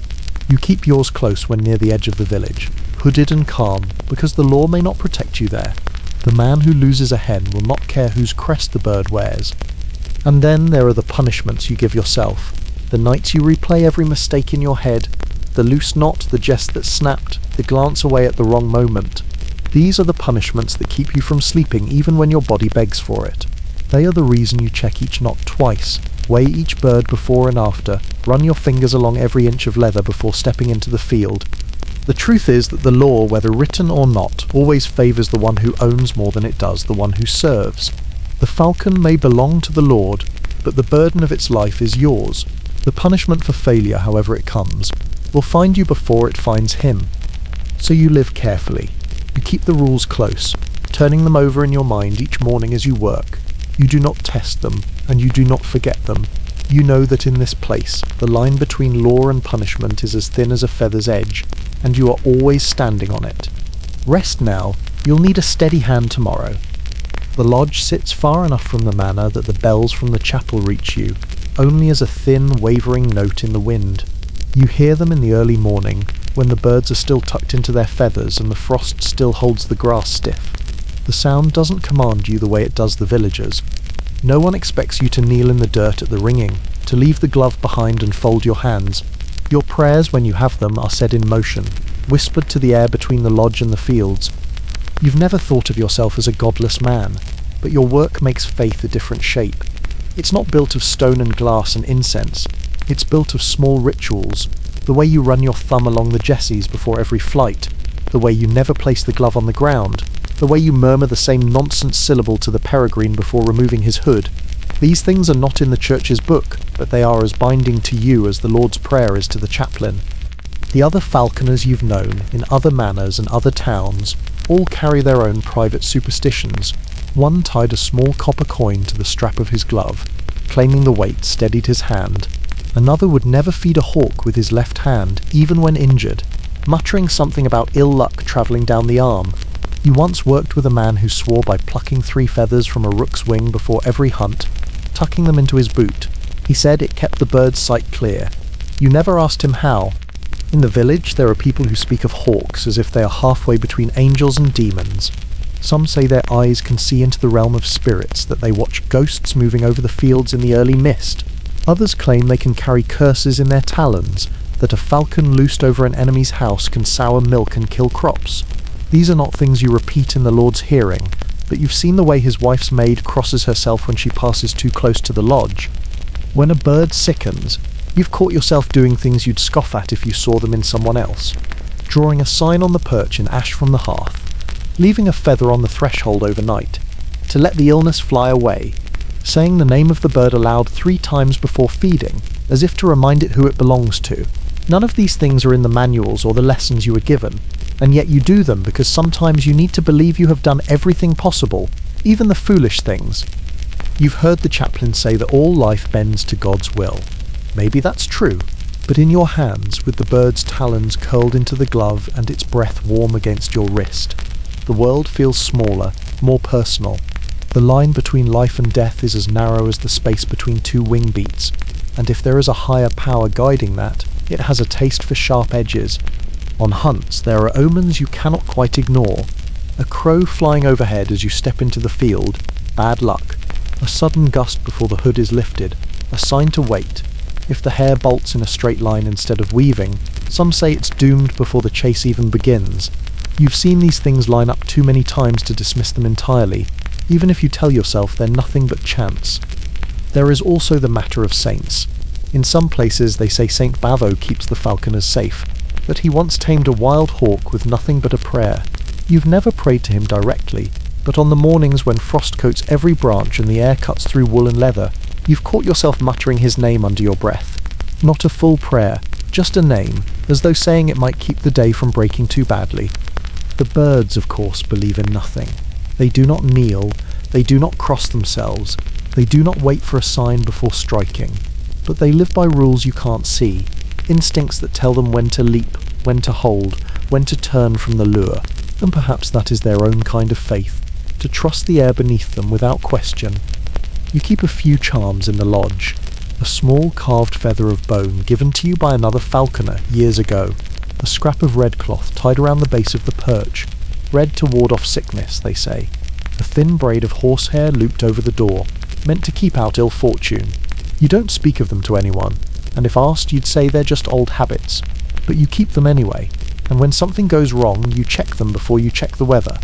You keep yours close when near the edge of the village, hooded and calm, because the law may not protect you there. The man who loses a hen will not care whose crest the bird wears. And then there are the punishments you give yourself, the nights you replay every mistake in your head, the loose knot, the jest that snapped, the glance away at the wrong moment. These are the punishments that keep you from sleeping even when your body begs for it. They are the reason you check each knot twice, Weigh each bird before and after, run your fingers along every inch of leather before stepping into the field. The truth is that the law, whether written or not, always favours the one who owns more than it does the one who serves. The falcon may belong to the Lord, but the burden of its life is yours. The punishment for failure, however it comes, will find you before it finds him. So you live carefully. You keep the rules close, turning them over in your mind each morning as you work. You do not test them, and you do not forget them. You know that in this place, the line between law and punishment is as thin as a feather's edge, and you are always standing on it. Rest now, you'll need a steady hand tomorrow. The lodge sits far enough from the manor that the bells from the chapel reach you, only as a thin, wavering note in the wind. You hear them in the early morning, when the birds are still tucked into their feathers and the frost still holds the grass stiff. The sound doesn't command you the way it does the villagers. No one expects you to kneel in the dirt at the ringing, to leave the glove behind and fold your hands. Your prayers, when you have them, are said in motion, whispered to the air between the lodge and the fields. You've never thought of yourself as a godless man, but your work makes faith a different shape. It's not built of stone and glass and incense. It's built of small rituals, the way you run your thumb along the jesses before every flight, the way you never place the glove on the ground, the way you murmur the same nonsense syllable to the peregrine before removing his hood. These things are not in the church's book, but they are as binding to you as the Lord's Prayer is to the chaplain. The other falconers you've known, in other manors and other towns, all carry their own private superstitions. One tied a small copper coin to the strap of his glove, claiming the weight steadied his hand. Another would never feed a hawk with his left hand, even when injured, muttering something about ill luck travelling down the arm. You once worked with a man who swore by plucking 3 feathers from a rook's wing before every hunt, tucking them into his boot. He said it kept the bird's sight clear. You never asked him how. In the village there are people who speak of hawks as if they are halfway between angels and demons. Some say their eyes can see into the realm of spirits, that they watch ghosts moving over the fields in the early mist. Others claim they can carry curses in their talons, that a falcon loosed over an enemy's house can sour milk and kill crops. These are not things you repeat in the Lord's hearing, but you've seen the way his wife's maid crosses herself when she passes too close to the lodge. When a bird sickens, you've caught yourself doing things you'd scoff at if you saw them in someone else. Drawing a sign on the perch in ash from the hearth, leaving a feather on the threshold overnight, to let the illness fly away, saying the name of the bird aloud 3 times before feeding, as if to remind it who it belongs to. None of these things are in the manuals or the lessons you were given, and yet you do them because sometimes you need to believe you have done everything possible, even the foolish things. You've heard the chaplain say that all life bends to God's will. Maybe that's true, but in your hands, with the bird's talons curled into the glove and its breath warm against your wrist, the world feels smaller, more personal. The line between life and death is as narrow as the space between 2 wing beats, and if there is a higher power guiding that, it has a taste for sharp edges. On hunts, there are omens you cannot quite ignore. A crow flying overhead as you step into the field, bad luck. A sudden gust before the hood is lifted, a sign to wait. If the hare bolts in a straight line instead of weaving, some say it's doomed before the chase even begins. You've seen these things line up too many times to dismiss them entirely, even if you tell yourself they're nothing but chance. There is also the matter of saints. In some places they say Saint Bavo keeps the falconers safe, but he once tamed a wild hawk with nothing but a prayer. You've never prayed to him directly, but on the mornings when frost coats every branch and the air cuts through wool and leather, you've caught yourself muttering his name under your breath. Not a full prayer, just a name, as though saying it might keep the day from breaking too badly. The birds, of course, believe in nothing. They do not kneel, they do not cross themselves, they do not wait for a sign before striking, but they live by rules you can't see, instincts that tell them when to leap, when to hold, when to turn from the lure, and perhaps that is their own kind of faith, to trust the air beneath them without question. You keep a few charms in the lodge, a small carved feather of bone given to you by another falconer years ago, a scrap of red cloth tied around the base of the perch, red to ward off sickness, they say, a thin braid of horsehair looped over the door, meant to keep out ill fortune. You don't speak of them to anyone, and if asked you'd say they're just old habits, but you keep them anyway, and when something goes wrong you check them before you check the weather.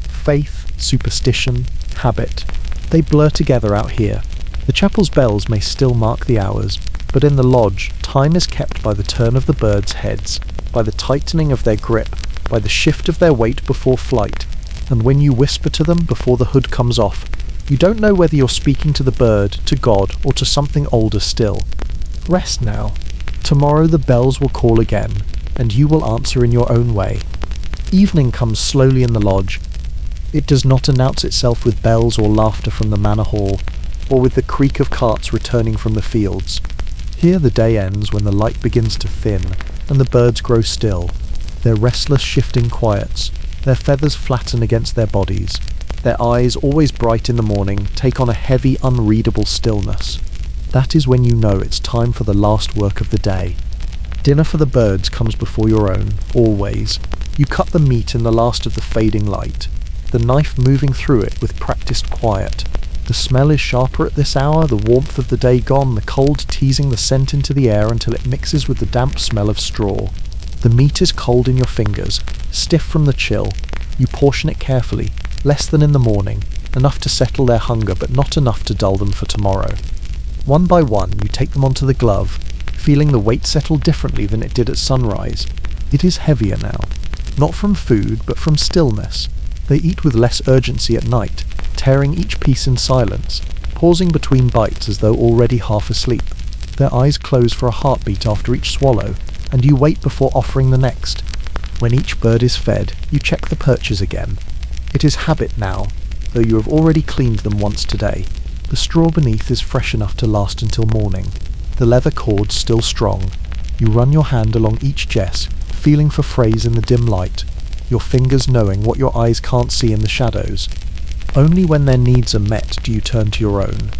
Faith, superstition, habit, they blur together out here. The chapel's bells may still mark the hours, but in the lodge, time is kept by the turn of the birds' heads, by the tightening of their grip, by the shift of their weight before flight, and when you whisper to them before the hood comes off, you don't know whether you're speaking to the bird, to God, or to something older still. Rest now. Tomorrow the bells will call again, and you will answer in your own way. Evening comes slowly in the lodge. It does not announce itself with bells or laughter from the manor hall, or with the creak of carts returning from the fields. Here the day ends when the light begins to thin, and the birds grow still. Their restless shifting quiets, their feathers flatten against their bodies. Their eyes, always bright in the morning, take on a heavy, unreadable stillness. That is when you know it's time for the last work of the day. Dinner for the birds comes before your own, always. You cut the meat in the last of the fading light, the knife moving through it with practiced quiet. The smell is sharper at this hour, the warmth of the day gone, the cold teasing the scent into the air until it mixes with the damp smell of straw. The meat is cold in your fingers, stiff from the chill. You portion it carefully, less than in the morning, enough to settle their hunger but not enough to dull them for tomorrow. One by one you take them onto the glove, feeling the weight settle differently than it did at sunrise. It is heavier now, not from food but from stillness. They eat with less urgency at night, tearing each piece in silence, pausing between bites as though already half asleep. Their eyes close for a heartbeat after each swallow, and you wait before offering the next. When each bird is fed, you check the perches again. It is habit now, though you have already cleaned them once today. The straw beneath is fresh enough to last until morning. The leather cords still strong. You run your hand along each jess, feeling for frays in the dim light, your fingers knowing what your eyes can't see in the shadows. Only when their needs are met do you turn to your own.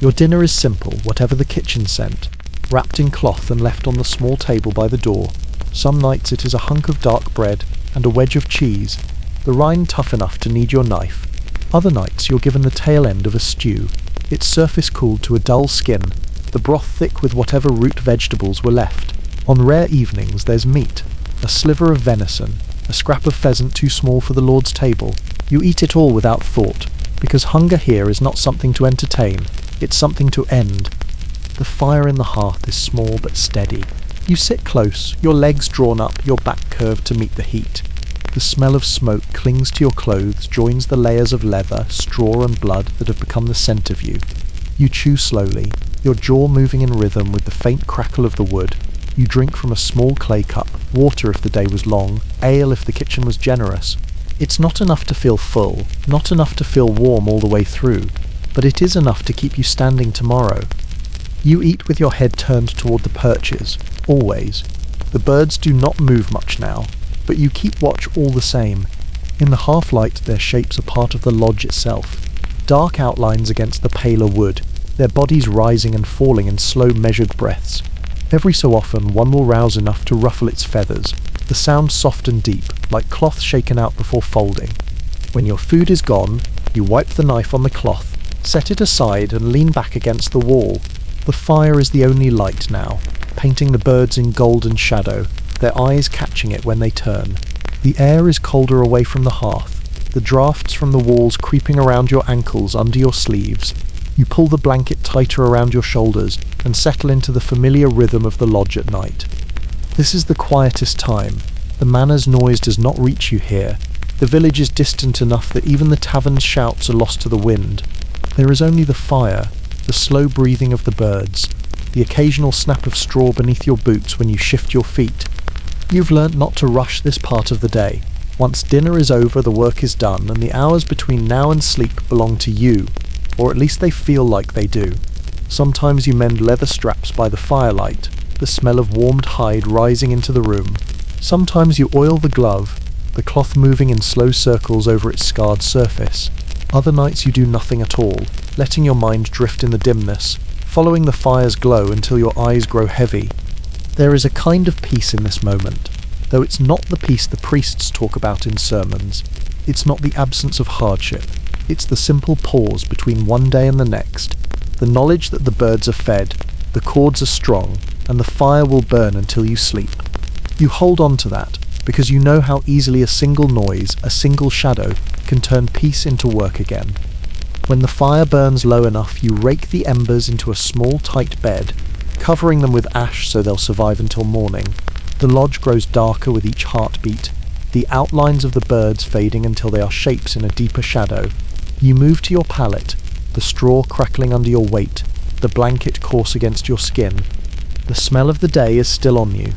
Your dinner is simple, whatever the kitchen scent, wrapped in cloth and left on the small table by the door. Some nights it is a hunk of dark bread and a wedge of cheese, the rind tough enough to need your knife. Other nights you're given the tail end of a stew, its surface cooled to a dull skin, the broth thick with whatever root vegetables were left. On rare evenings there's meat, a sliver of venison, a scrap of pheasant too small for the Lord's table. You eat it all without thought, because hunger here is not something to entertain, it's something to end. The fire in the hearth is small but steady. You sit close, your legs drawn up, your back curved to meet the heat. The smell of smoke clings to your clothes, joins the layers of leather, straw and blood that have become the scent of you. You chew slowly, your jaw moving in rhythm with the faint crackle of the wood. You drink from a small clay cup, water if the day was long, ale if the kitchen was generous. It's not enough to feel full, not enough to feel warm all the way through, but it is enough to keep you standing tomorrow. You eat with your head turned toward the perches, always. The birds do not move much now, but you keep watch all the same. In the half-light their shapes are part of the lodge itself, dark outlines against the paler wood, their bodies rising and falling in slow measured breaths. Every so often one will rouse enough to ruffle its feathers, the sound soft and deep, like cloth shaken out before folding. When your food is gone, you wipe the knife on the cloth, set it aside and lean back against the wall. The fire is the only light now, painting the birds in golden shadow, their eyes catching it when they turn. The air is colder away from the hearth, the draughts from the walls creeping around your ankles under your sleeves. You pull the blanket tighter around your shoulders and settle into the familiar rhythm of the lodge at night. This is the quietest time. The manor's noise does not reach you here. The village is distant enough that even the tavern's shouts are lost to the wind. There is only the fire, the slow breathing of the birds, the occasional snap of straw beneath your boots when you shift your feet. You've learnt not to rush this part of the day. Once dinner is over, the work is done, and the hours between now and sleep belong to you, or at least they feel like they do. Sometimes you mend leather straps by the firelight, the smell of warmed hide rising into the room. Sometimes you oil the glove, the cloth moving in slow circles over its scarred surface. Other nights you do nothing at all, letting your mind drift in the dimness, following the fire's glow until your eyes grow heavy. There is a kind of peace in this moment, though it's not the peace the priests talk about in sermons. It's not the absence of hardship. It's the simple pause between one day and the next, the knowledge that the birds are fed, the cords are strong, and the fire will burn until you sleep. You hold on to that, because you know how easily a single noise, a single shadow, can turn peace into work again. When the fire burns low enough, you rake the embers into a small, tight bed, covering them with ash so they'll survive until morning. The lodge grows darker with each heartbeat, the outlines of the birds fading until they are shapes in a deeper shadow. You move to your pallet, the straw crackling under your weight, the blanket coarse against your skin. The smell of the day is still on you.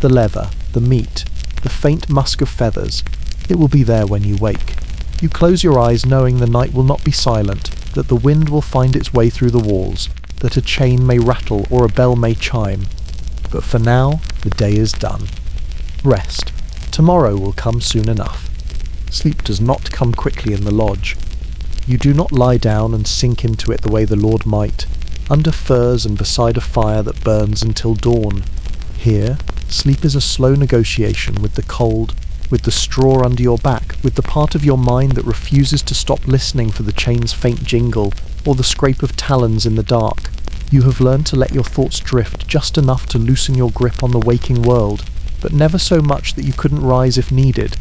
The leather, the meat, the faint musk of feathers. It will be there when you wake. You close your eyes knowing the night will not be silent, that the wind will find its way through the walls, that a chain may rattle or a bell may chime. But for now, the day is done. Rest. Tomorrow will come soon enough. Sleep does not come quickly in the lodge. You do not lie down and sink into it the way the Lord might, under furs and beside a fire that burns until dawn. Here, sleep is a slow negotiation with the cold, with the straw under your back, with the part of your mind that refuses to stop listening for the chain's faint jingle, or the scrape of talons in the dark. You have learned to let your thoughts drift just enough to loosen your grip on the waking world, but never so much that you couldn't rise if needed.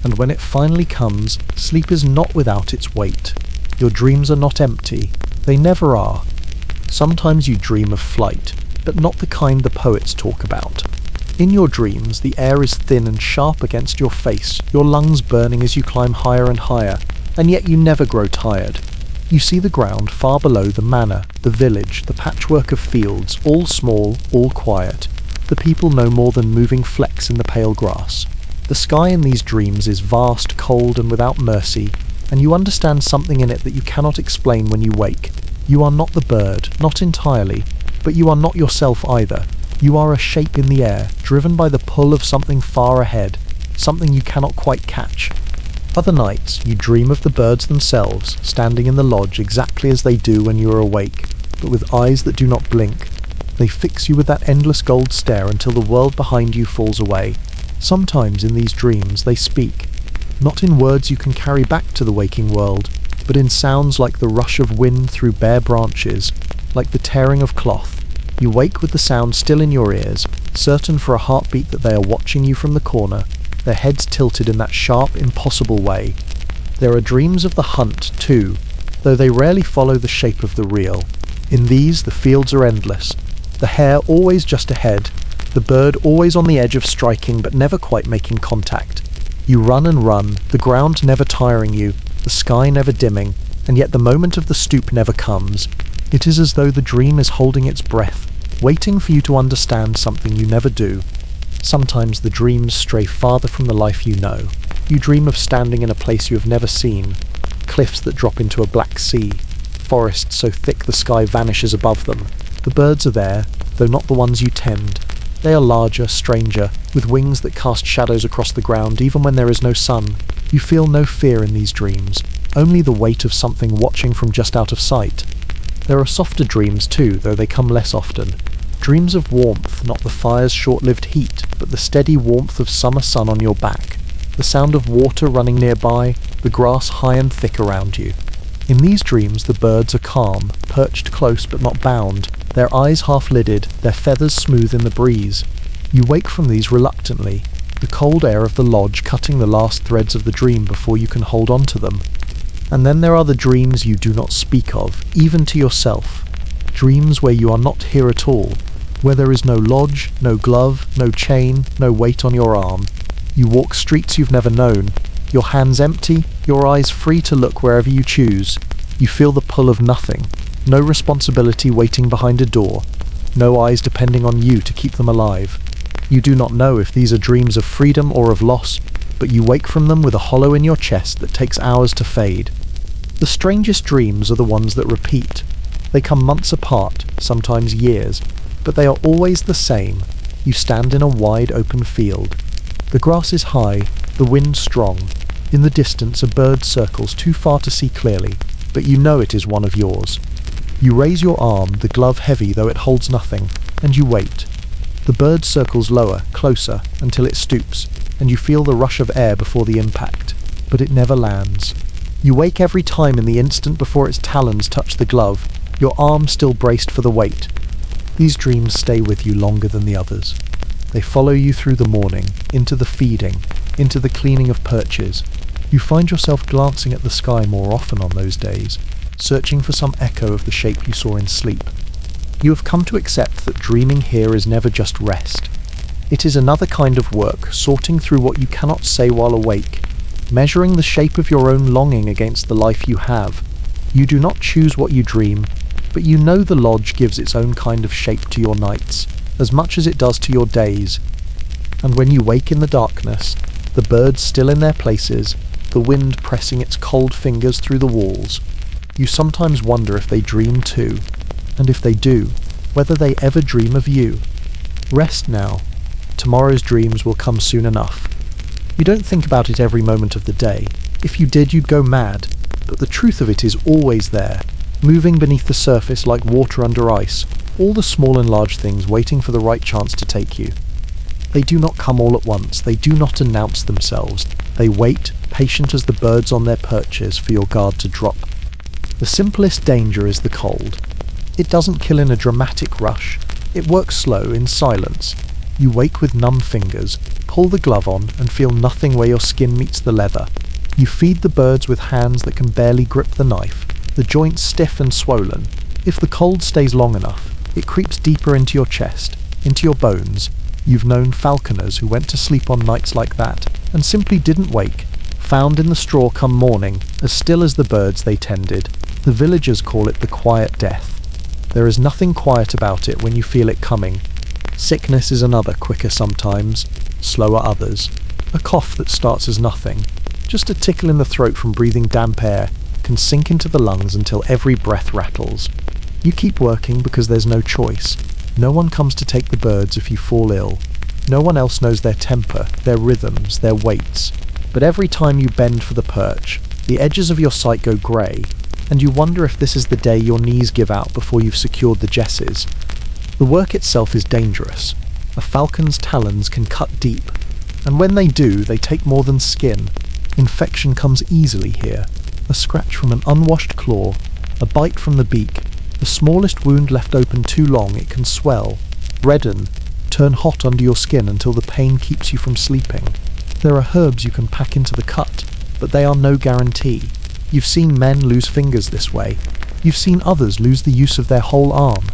And when it finally comes, sleep is not without its weight. Your dreams are not empty. They never are. Sometimes you dream of flight, but not the kind the poets talk about. In your dreams, the air is thin and sharp against your face, your lungs burning as you climb higher and higher, and yet you never grow tired. You see the ground far below the manor, the village, the patchwork of fields, all small, all quiet. The people no more than moving flecks in the pale grass. The sky in these dreams is vast, cold, and without mercy, and you understand something in it that you cannot explain when you wake. You are not the bird, not entirely, but you are not yourself either. You are a shape in the air, driven by the pull of something far ahead, something you cannot quite catch. Other nights, you dream of the birds themselves, standing in the lodge exactly as they do when you are awake, but with eyes that do not blink. They fix you with that endless gold stare until the world behind you falls away. Sometimes in these dreams they speak, not in words you can carry back to the waking world, but in sounds like the rush of wind through bare branches, like the tearing of cloth. You wake with the sound still in your ears, certain for a heartbeat that they are watching you from the corner, their heads tilted in that sharp, impossible way. There are dreams of the hunt, too, though they rarely follow the shape of the real. In these, the fields are endless, the hare always just ahead, the bird always on the edge of striking but never quite making contact. You run and run, the ground never tiring you, the sky never dimming, and yet the moment of the stoop never comes. It is as though the dream is holding its breath, waiting for you to understand something you never do. Sometimes the dreams stray farther from the life you know. You dream of standing in a place you have never seen, cliffs that drop into a black sea, forests so thick the sky vanishes above them. The birds are there, though not the ones you tend. They are larger, stranger, with wings that cast shadows across the ground even when there is no sun. You feel no fear in these dreams, only the weight of something watching from just out of sight. There are softer dreams too, though they come less often. Dreams of warmth, not the fire's short-lived heat, but the steady warmth of summer sun on your back. The sound of water running nearby, the grass high and thick around you. In these dreams the birds are calm, perched close but not bound, their eyes half-lidded, their feathers smooth in the breeze. You wake from these reluctantly, the cold air of the lodge cutting the last threads of the dream before you can hold on to them. And then there are the dreams you do not speak of, even to yourself. Dreams where you are not here at all, where there is no lodge, no glove, no chain, no weight on your arm. You walk streets you've never known, your hands empty, your eyes free to look wherever you choose. You feel the pull of nothing, no responsibility waiting behind a door, no eyes depending on you to keep them alive. You do not know if these are dreams of freedom or of loss, but you wake from them with a hollow in your chest that takes hours to fade. The strangest dreams are the ones that repeat. They come months apart, sometimes years, but they are always the same. You stand in a wide open field. The grass is high, the wind strong. In the distance a bird circles too far to see clearly, but you know it is one of yours. You raise your arm, the glove heavy though it holds nothing, and you wait. The bird circles lower, closer, until it stoops, and you feel the rush of air before the impact, but it never lands. You wake every time in the instant before its talons touch the glove, your arm still braced for the weight. These dreams stay with you longer than the others. They follow you through the morning, into the feeding, into the cleaning of perches. You find yourself glancing at the sky more often on those days. searching for some echo of the shape you saw in sleep. You have come to accept that dreaming here is never just rest. It is another kind of work, sorting through what you cannot say while awake, measuring the shape of your own longing against the life you have. You do not choose what you dream, but you know the lodge gives its own kind of shape to your nights, as much as it does to your days. And when you wake in the darkness, the birds still in their places, the wind pressing its cold fingers through the walls, you sometimes wonder if they dream too, and if they do, whether they ever dream of you. Rest now. Tomorrow's dreams will come soon enough. You don't think about it every moment of the day. If you did, you'd go mad. But the truth of it is always there, moving beneath the surface like water under ice, all the small and large things waiting for the right chance to take you. They do not come all at once. They do not announce themselves. They wait, patient as the birds on their perches, for your guard to drop. The simplest danger is the cold. It doesn't kill in a dramatic rush. It works slow, in silence. You wake with numb fingers, pull the glove on, and feel nothing where your skin meets the leather. You feed the birds with hands that can barely grip the knife, the joints stiff and swollen. If the cold stays long enough, it creeps deeper into your chest, into your bones. You've known falconers who went to sleep on nights like that, and simply didn't wake, found in the straw come morning, as still as the birds they tended. The villagers call it the quiet death. There is nothing quiet about it when you feel it coming. Sickness is another, quicker sometimes, slower others. A cough that starts as nothing, just a tickle in the throat from breathing damp air, can sink into the lungs until every breath rattles. You keep working because there's no choice. No one comes to take the birds if you fall ill. No one else knows their temper, their rhythms, their weights. But every time you bend for the perch, the edges of your sight go grey, and you wonder if this is the day your knees give out before you've secured the jesses. The work itself is dangerous. A falcon's talons can cut deep, and when they do, they take more than skin. Infection comes easily here. A scratch from an unwashed claw, a bite from the beak, the smallest wound left open too long, it can swell, redden, turn hot under your skin until the pain keeps you from sleeping. There are herbs you can pack into the cut, but they are no guarantee. You've seen men lose fingers this way. You've seen others lose the use of their whole arm.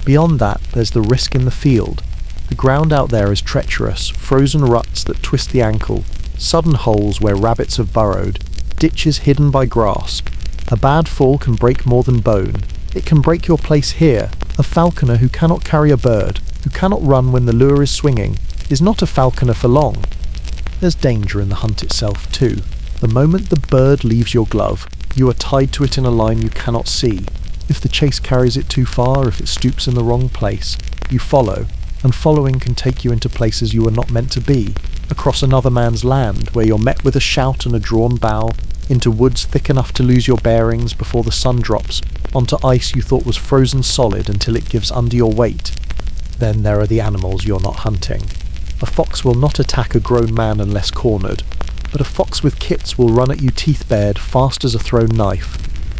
Beyond that, there's the risk in the field. The ground out there is treacherous, frozen ruts that twist the ankle, sudden holes where rabbits have burrowed, ditches hidden by grass. A bad fall can break more than bone. It can break your place here. A falconer who cannot carry a bird, who cannot run when the lure is swinging, is not a falconer for long. There's danger in the hunt itself too. The moment the bird leaves your glove, you are tied to it in a line you cannot see. If the chase carries it too far, if it stoops in the wrong place, you follow, and following can take you into places you were not meant to be, across another man's land where you're met with a shout and a drawn bow, into woods thick enough to lose your bearings before the sun drops, onto ice you thought was frozen solid until it gives under your weight. Then there are the animals you're not hunting. A fox will not attack a grown man unless cornered, but a fox with kits will run at you teeth bared, fast as a thrown knife.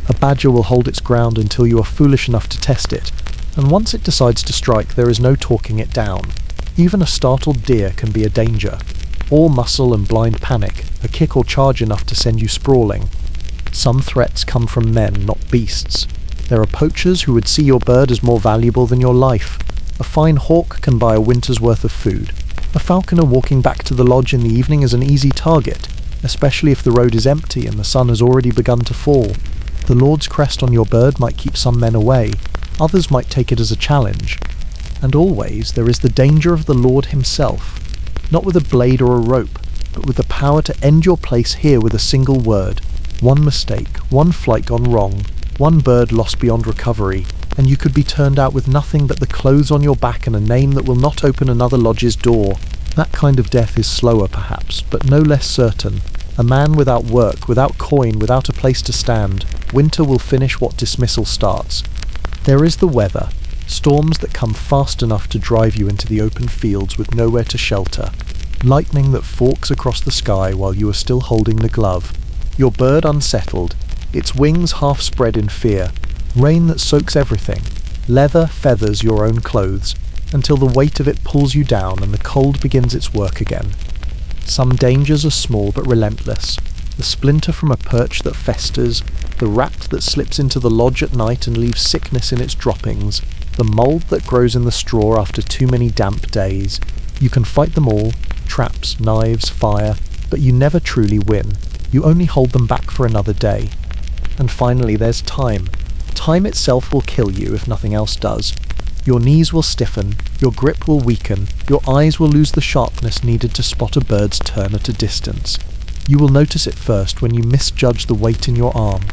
A badger will hold its ground until you are foolish enough to test it, and once it decides to strike, there is no talking it down. Even a startled deer can be a danger. All muscle and blind panic, a kick or charge enough to send you sprawling. Some threats come from men, not beasts. There are poachers who would see your bird as more valuable than your life. A fine hawk can buy a winter's worth of food. A falconer walking back to the lodge in the evening is an easy target, especially if the road is empty and the sun has already begun to fall. The Lord's crest on your bird might keep some men away, others might take it as a challenge. And always there is the danger of the Lord himself, not with a blade or a rope, but with the power to end your place here with a single word. One mistake, one flight gone wrong, one bird lost beyond recovery, and you could be turned out with nothing but the clothes on your back and a name that will not open another lodge's door. That kind of death is slower perhaps, but no less certain. A man without work, without coin, without a place to stand. Winter will finish what dismissal starts. There is the weather, storms that come fast enough to drive you into the open fields with nowhere to shelter. Lightning that forks across the sky while you are still holding the glove. Your bird unsettled, its wings half spread in fear. Rain that soaks everything. Leather, feathers, your own clothes, until the weight of it pulls you down and the cold begins its work again. Some dangers are small but relentless. the splinter from a perch that festers, the rat that slips into the lodge at night and leaves sickness in its droppings, the mould that grows in the straw after too many damp days. You can fight them all, traps, knives, fire, but you never truly win. You only hold them back for another day. And finally there's time. Time itself will kill you if nothing else does. Your knees will stiffen, your grip will weaken, your eyes will lose the sharpness needed to spot a bird's turn at a distance. You will notice it first when you misjudge the weight in your arm,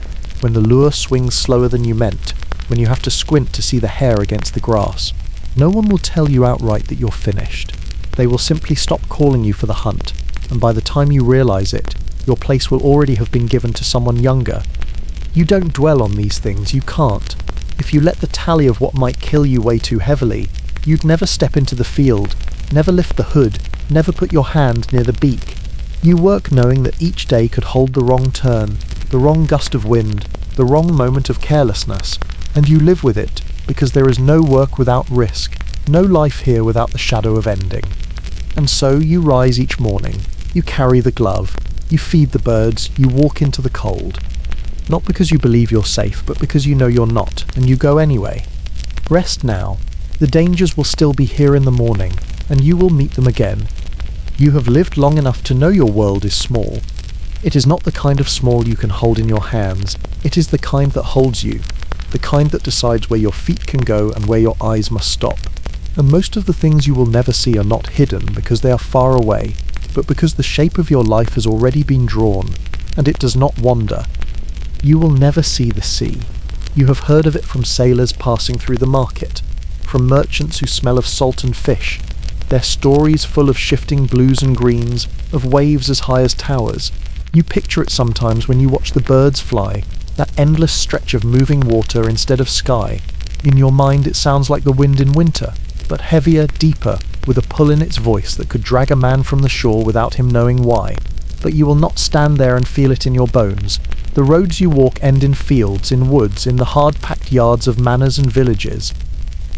when the lure swings slower than you meant, when you have to squint to see the hair against the grass. No one will tell you outright that you're finished. They will simply stop calling you for the hunt, and by the time you realise it, your place will already have been given to someone younger. You don't dwell on these things, you can't. If you let the tally of what might kill you weigh too heavily, you'd never step into the field, never lift the hood, never put your hand near the beak. You work knowing that each day could hold the wrong turn, the wrong gust of wind, the wrong moment of carelessness, and you live with it, because there is no work without risk, no life here without the shadow of ending. And so you rise each morning, you carry the glove, you feed the birds, you walk into the cold. Not because you believe you're safe, but because you know you're not, and you go anyway. Rest now. The dangers will still be here in the morning, and you will meet them again. You have lived long enough to know your world is small. It is not the kind of small you can hold in your hands, it is the kind that holds you, the kind that decides where your feet can go and where your eyes must stop. And most of the things you will never see are not hidden because they are far away, but because the shape of your life has already been drawn, and it does not wander. You will never see the sea. You have heard of it from sailors passing through the market, from merchants who smell of salt and fish, their stories full of shifting blues and greens, of waves as high as towers. You picture it sometimes when you watch the birds fly, that endless stretch of moving water instead of sky. In your mind it sounds like the wind in winter, but heavier, deeper, with a pull in its voice that could drag a man from the shore without him knowing why. But you will not stand there and feel it in your bones. The roads you walk end in fields, in woods, in the hard-packed yards of manors and villages.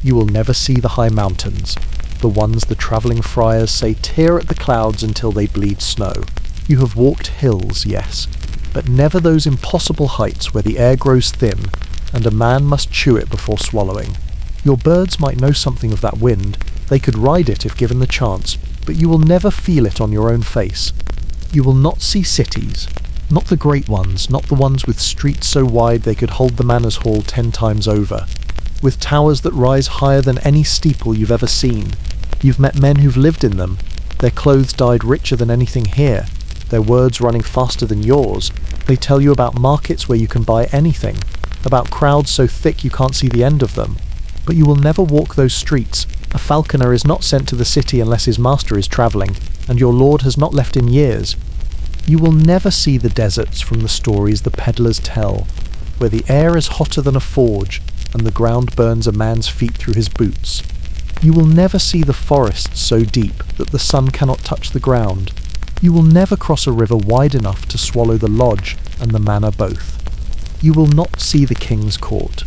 You will never see the high mountains, the ones the travelling friars say tear at the clouds until they bleed snow. You have walked hills, yes, but never those impossible heights where the air grows thin, and a man must chew it before swallowing. Your birds might know something of that wind, they could ride it if given the chance, but you will never feel it on your own face. You will not see cities. Not the great ones, not the ones with streets so wide they could hold the Manor's Hall 10 times over, with towers that rise higher than any steeple you've ever seen. You've met men who've lived in them, their clothes dyed richer than anything here, their words running faster than yours. They tell you about markets where you can buy anything, about crowds so thick you can't see the end of them. But you will never walk those streets. A falconer is not sent to the city unless his master is travelling, and your lord has not left in years. You will never see the deserts from the stories the peddlers tell, where the air is hotter than a forge, and the ground burns a man's feet through his boots. You will never see the forests so deep that the sun cannot touch the ground. You will never cross a river wide enough to swallow the lodge and the manor both. You will not see the king's court.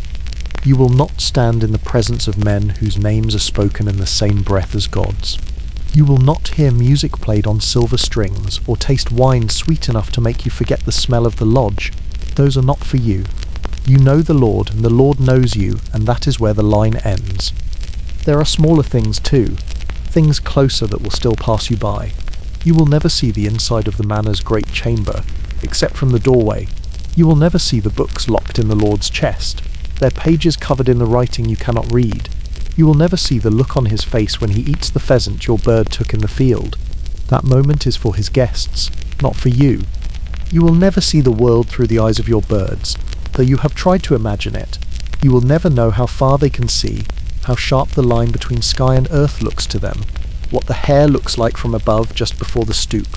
You will not stand in the presence of men whose names are spoken in the same breath as God's. You will not hear music played on silver strings, or taste wine sweet enough to make you forget the smell of the lodge. Those are not for you. You know the Lord, and the Lord knows you, and that is where the line ends. There are smaller things too, things closer that will still pass you by. You will never see the inside of the manor's great chamber, except from the doorway. You will never see the books locked in the Lord's chest, their pages covered in the writing you cannot read. You will never see the look on his face when he eats the pheasant your bird took in the field. That moment is for his guests, not for you. You will never see the world through the eyes of your birds, though you have tried to imagine it. You will never know how far they can see, how sharp the line between sky and earth looks to them, what the hair looks like from above just before the stoop.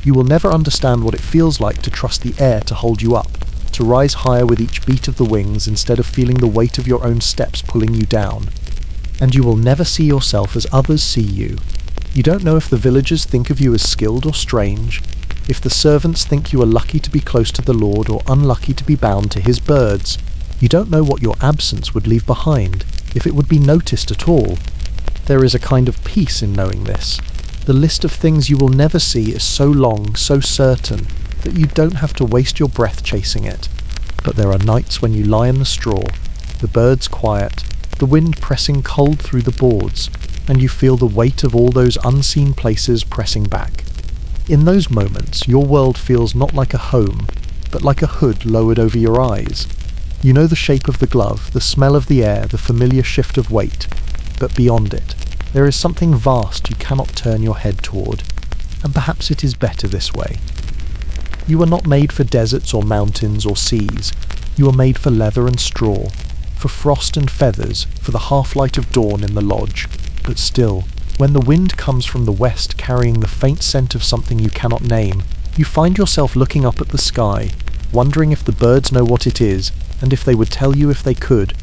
You will never understand what it feels like to trust the air to hold you up, to rise higher with each beat of the wings instead of feeling the weight of your own steps pulling you down. And you will never see yourself as others see you. You don't know if the villagers think of you as skilled or strange, if the servants think you are lucky to be close to the Lord or unlucky to be bound to his birds. You don't know what your absence would leave behind, if it would be noticed at all. There is a kind of peace in knowing this. The list of things you will never see is so long, so certain, that you don't have to waste your breath chasing it. But there are nights when you lie in the straw, the birds quiet, the wind pressing cold through the boards, and you feel the weight of all those unseen places pressing back. In those moments, your world feels not like a home, but like a hood lowered over your eyes. You know the shape of the glove, the smell of the air, the familiar shift of weight, but beyond it, there is something vast you cannot turn your head toward, and perhaps it is better this way. You are not made for deserts or mountains or seas. You are made for leather and straw, for frost and feathers, for the half-light of dawn in the lodge. But still, when the wind comes from the west carrying the faint scent of something you cannot name, you find yourself looking up at the sky, wondering if the birds know what it is, and if they would tell you if they could.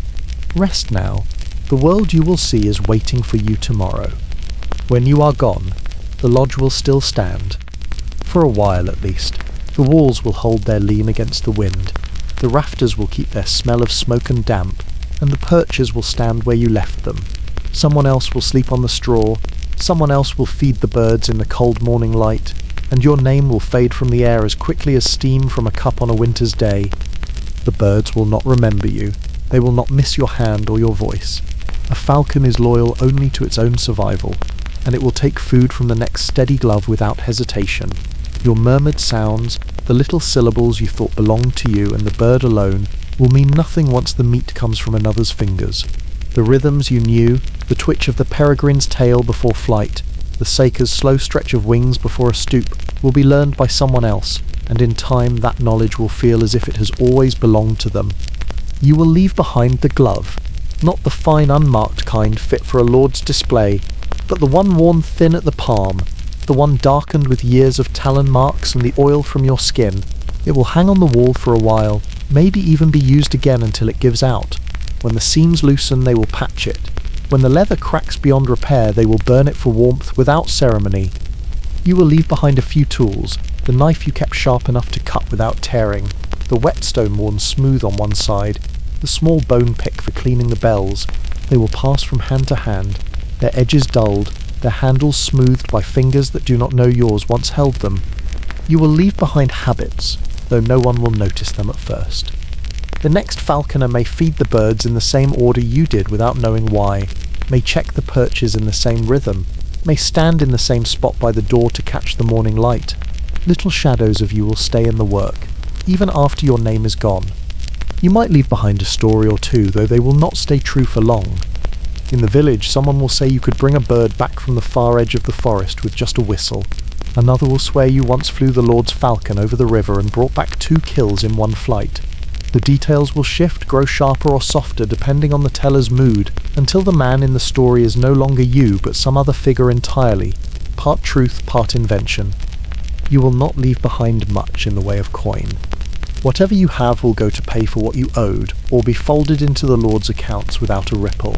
Rest now. The world you will see is waiting for you tomorrow. When you are gone, the lodge will still stand. For a while at least. The walls will hold their lean against the wind. The rafters will keep their smell of smoke and damp, and the perches will stand where you left them. Someone else will sleep on the straw, someone else will feed the birds in the cold morning light, and your name will fade from the air as quickly as steam from a cup on a winter's day. The birds will not remember you. They will not miss your hand or your voice. A falcon is loyal only to its own survival, and it will take food from the next steady glove without hesitation. Your murmured sounds, the little syllables you thought belonged to you and the bird alone, will mean nothing once the meat comes from another's fingers. The rhythms you knew, the twitch of the peregrine's tail before flight, the saker's slow stretch of wings before a stoop, will be learned by someone else, and in time that knowledge will feel as if it has always belonged to them. You will leave behind the glove, not the fine unmarked kind fit for a lord's display, but the one worn thin at the palm, the one darkened with years of talon marks and the oil from your skin. It will hang on the wall for a while, maybe even be used again until it gives out. When the seams loosen, they will patch it. When the leather cracks beyond repair, they will burn it for warmth without ceremony. You will leave behind a few tools, the knife you kept sharp enough to cut without tearing, the whetstone worn smooth on one side, the small bone pick for cleaning the bells. They will pass from hand to hand, their edges dulled, their handles smoothed by fingers that do not know yours once held them. You will leave behind habits, though no one will notice them at first. The next falconer may feed the birds in the same order you did without knowing why, may check the perches in the same rhythm, may stand in the same spot by the door to catch the morning light. Little shadows of you will stay in the work, even after your name is gone. You might leave behind a story or two, though they will not stay true for long. In the village, someone will say you could bring a bird back from the far edge of the forest with just a whistle. Another will swear you once flew the Lord's falcon over the river and brought back 2 kills in one flight. The details will shift, grow sharper or softer depending on the teller's mood, until the man in the story is no longer you but some other figure entirely, part truth, part invention. You will not leave behind much in the way of coin. Whatever you have will go to pay for what you owed, or be folded into the Lord's accounts without a ripple.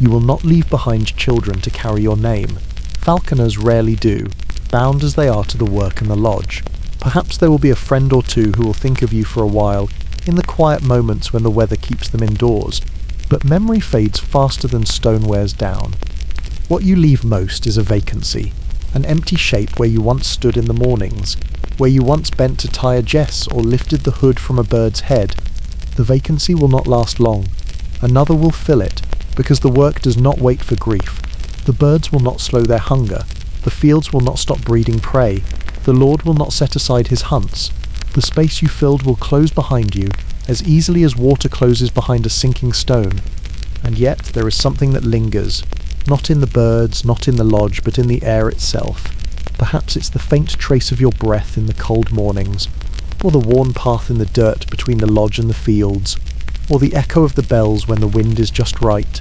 You will not leave behind children to carry your name. Falconers rarely do, bound as they are to the work and the lodge. Perhaps there will be a friend or two who will think of you for a while, in the quiet moments when the weather keeps them indoors, but memory fades faster than stone wears down. What you leave most is a vacancy, an empty shape where you once stood in the mornings, where you once bent to tie a jess or lifted the hood from a bird's head. The vacancy will not last long. Another will fill it, because the work does not wait for grief. The birds will not slow their hunger. The fields will not stop breeding prey. The Lord will not set aside his hunts. The space you filled will close behind you, as easily as water closes behind a sinking stone. And yet there is something that lingers, not in the birds, not in the lodge, but in the air itself. Perhaps it's the faint trace of your breath in the cold mornings, or the worn path in the dirt between the lodge and the fields, or the echo of the bells when the wind is just right.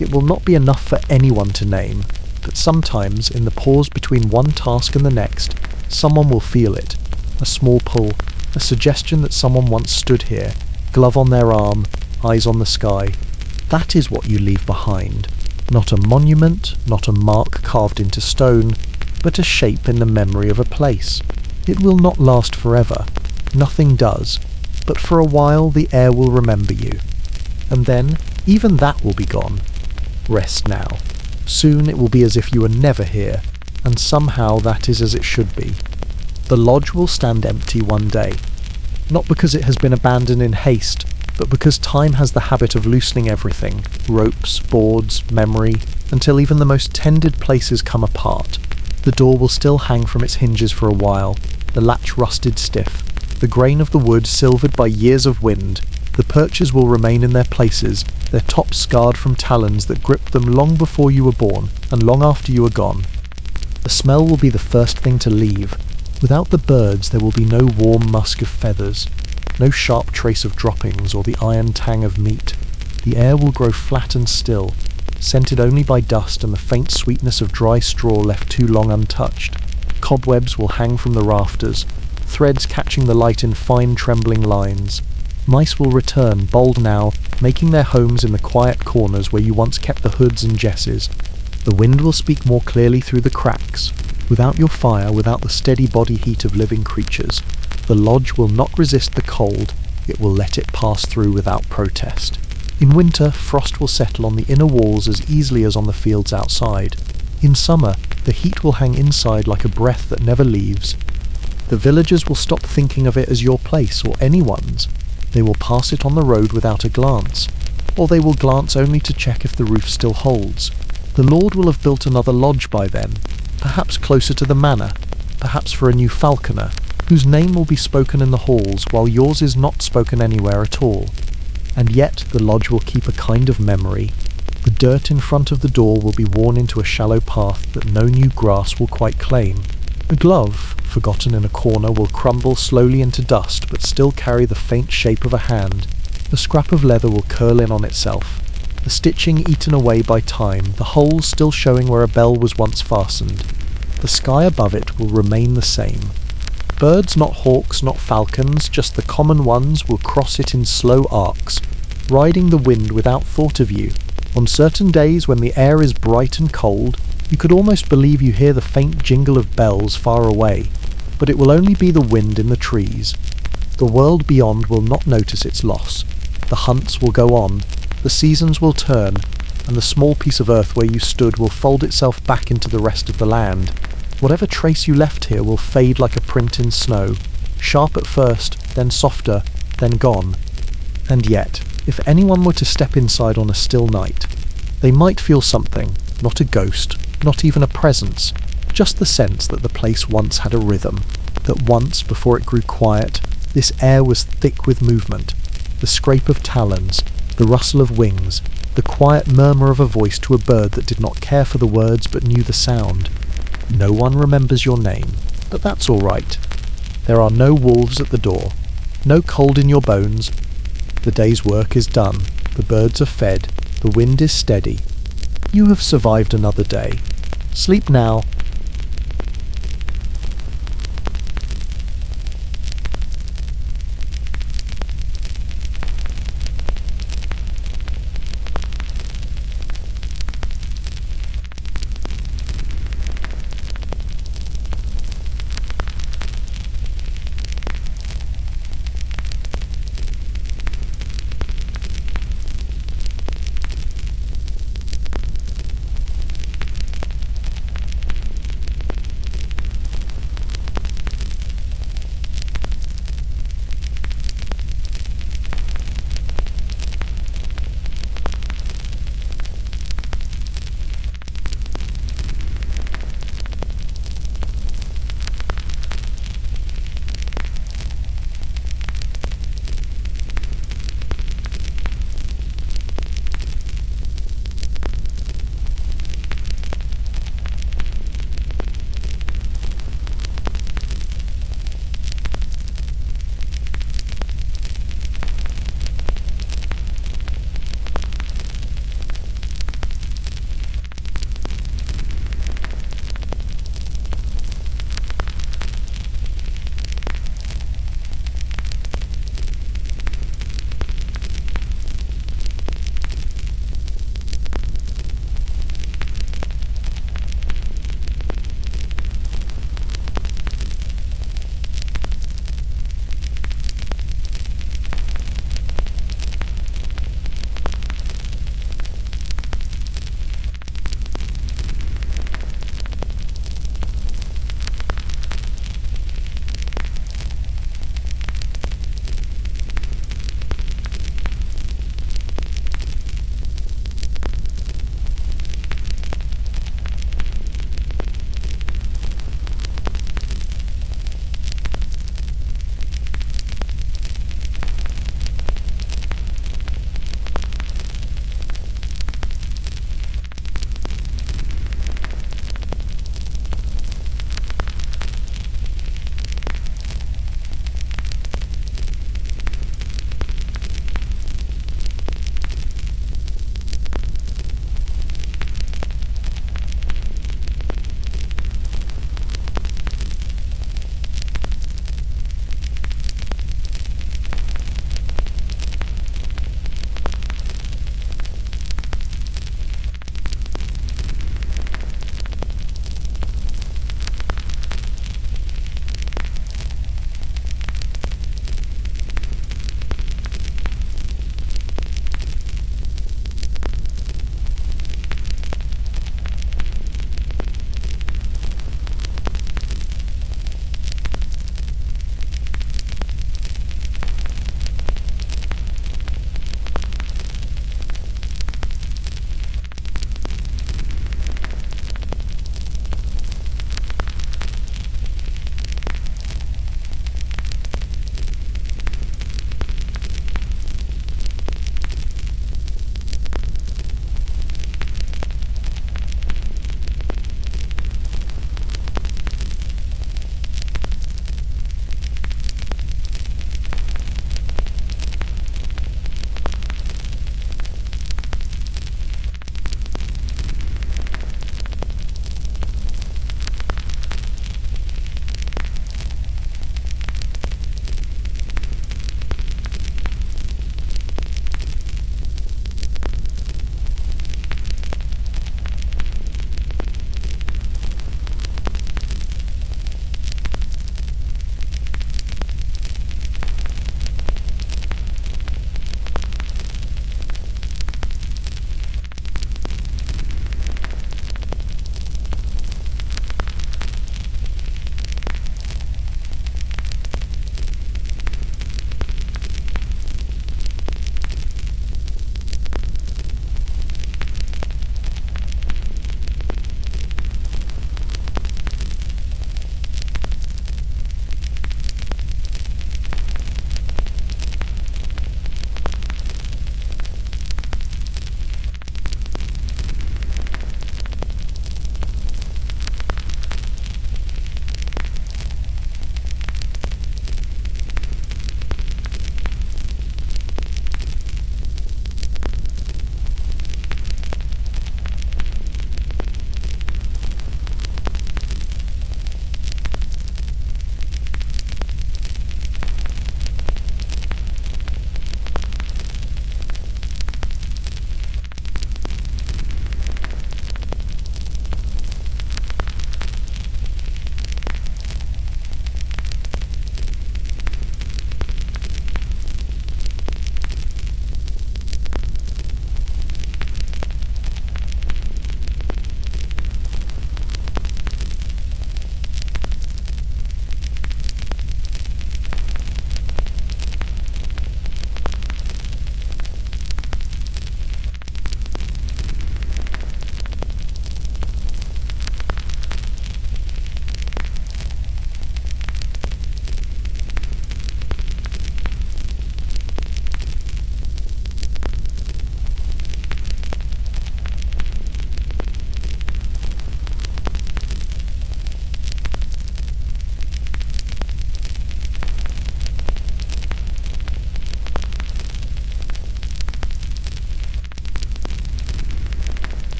It will not be enough for anyone to name, but sometimes, in the pause between one task and the next, someone will feel it. A small pull, a suggestion that someone once stood here, glove on their arm, eyes on the sky. That is what you leave behind. Not a monument, not a mark carved into stone, but a shape in the memory of a place. It will not last forever. Nothing does. But for a while the air will remember you. And then, even that will be gone. Rest now. Soon it will be as if you were never here, and somehow that is as it should be. The lodge will stand empty one day, not because it has been abandoned in haste, but because time has the habit of loosening everything, ropes, boards, memory, until even the most tended places come apart. The door will still hang from its hinges for a while, the latch rusted stiff, the grain of the wood silvered by years of wind. The perches will remain in their places, their tops scarred from talons that gripped them long before you were born, and long after you are gone. The smell will be the first thing to leave. Without the birds there will be no warm musk of feathers, no sharp trace of droppings or the iron tang of meat. The air will grow flat and still, scented only by dust and the faint sweetness of dry straw left too long untouched. Cobwebs will hang from the rafters, threads catching the light in fine trembling lines. Mice will return, bold now, making their homes in the quiet corners where you once kept the hoods and jesses. The wind will speak more clearly through the cracks. Without your fire, without the steady body heat of living creatures, the lodge will not resist the cold, it will let it pass through without protest. In winter, frost will settle on the inner walls as easily as on the fields outside. In summer, the heat will hang inside like a breath that never leaves. The villagers will stop thinking of it as your place or anyone's. They will pass it on the road without a glance, or they will glance only to check if the roof still holds. The Lord will have built another lodge by then, perhaps closer to the manor, perhaps for a new falconer, whose name will be spoken in the halls while yours is not spoken anywhere at all. And yet the lodge will keep a kind of memory. The dirt in front of the door will be worn into a shallow path that no new grass will quite claim. A glove, forgotten in a corner, will crumble slowly into dust but still carry the faint shape of a hand. The scrap of leather will curl in on itself, the stitching eaten away by time, the holes still showing where a bell was once fastened. The sky above it will remain the same. Birds, not hawks, not falcons, just the common ones, will cross it in slow arcs, riding the wind without thought of you. On certain days when the air is bright and cold, you could almost believe you hear the faint jingle of bells far away, but it will only be the wind in the trees. The world beyond will not notice its loss. The hunts will go on, the seasons will turn, and the small piece of earth where you stood will fold itself back into the rest of the land. Whatever trace you left here will fade like a print in snow, sharp at first, then softer, then gone. And yet, if anyone were to step inside on a still night, they might feel something, not a ghost, not even a presence, just the sense that the place once had a rhythm, that once, before it grew quiet, this air was thick with movement, the scrape of talons, the rustle of wings, the quiet murmur of a voice to a bird that did not care for the words but knew the sound. No one remembers your name, but that's all right. There are no wolves at the door, no cold in your bones. The day's work is done, the birds are fed, the wind is steady. You have survived another day. Sleep now,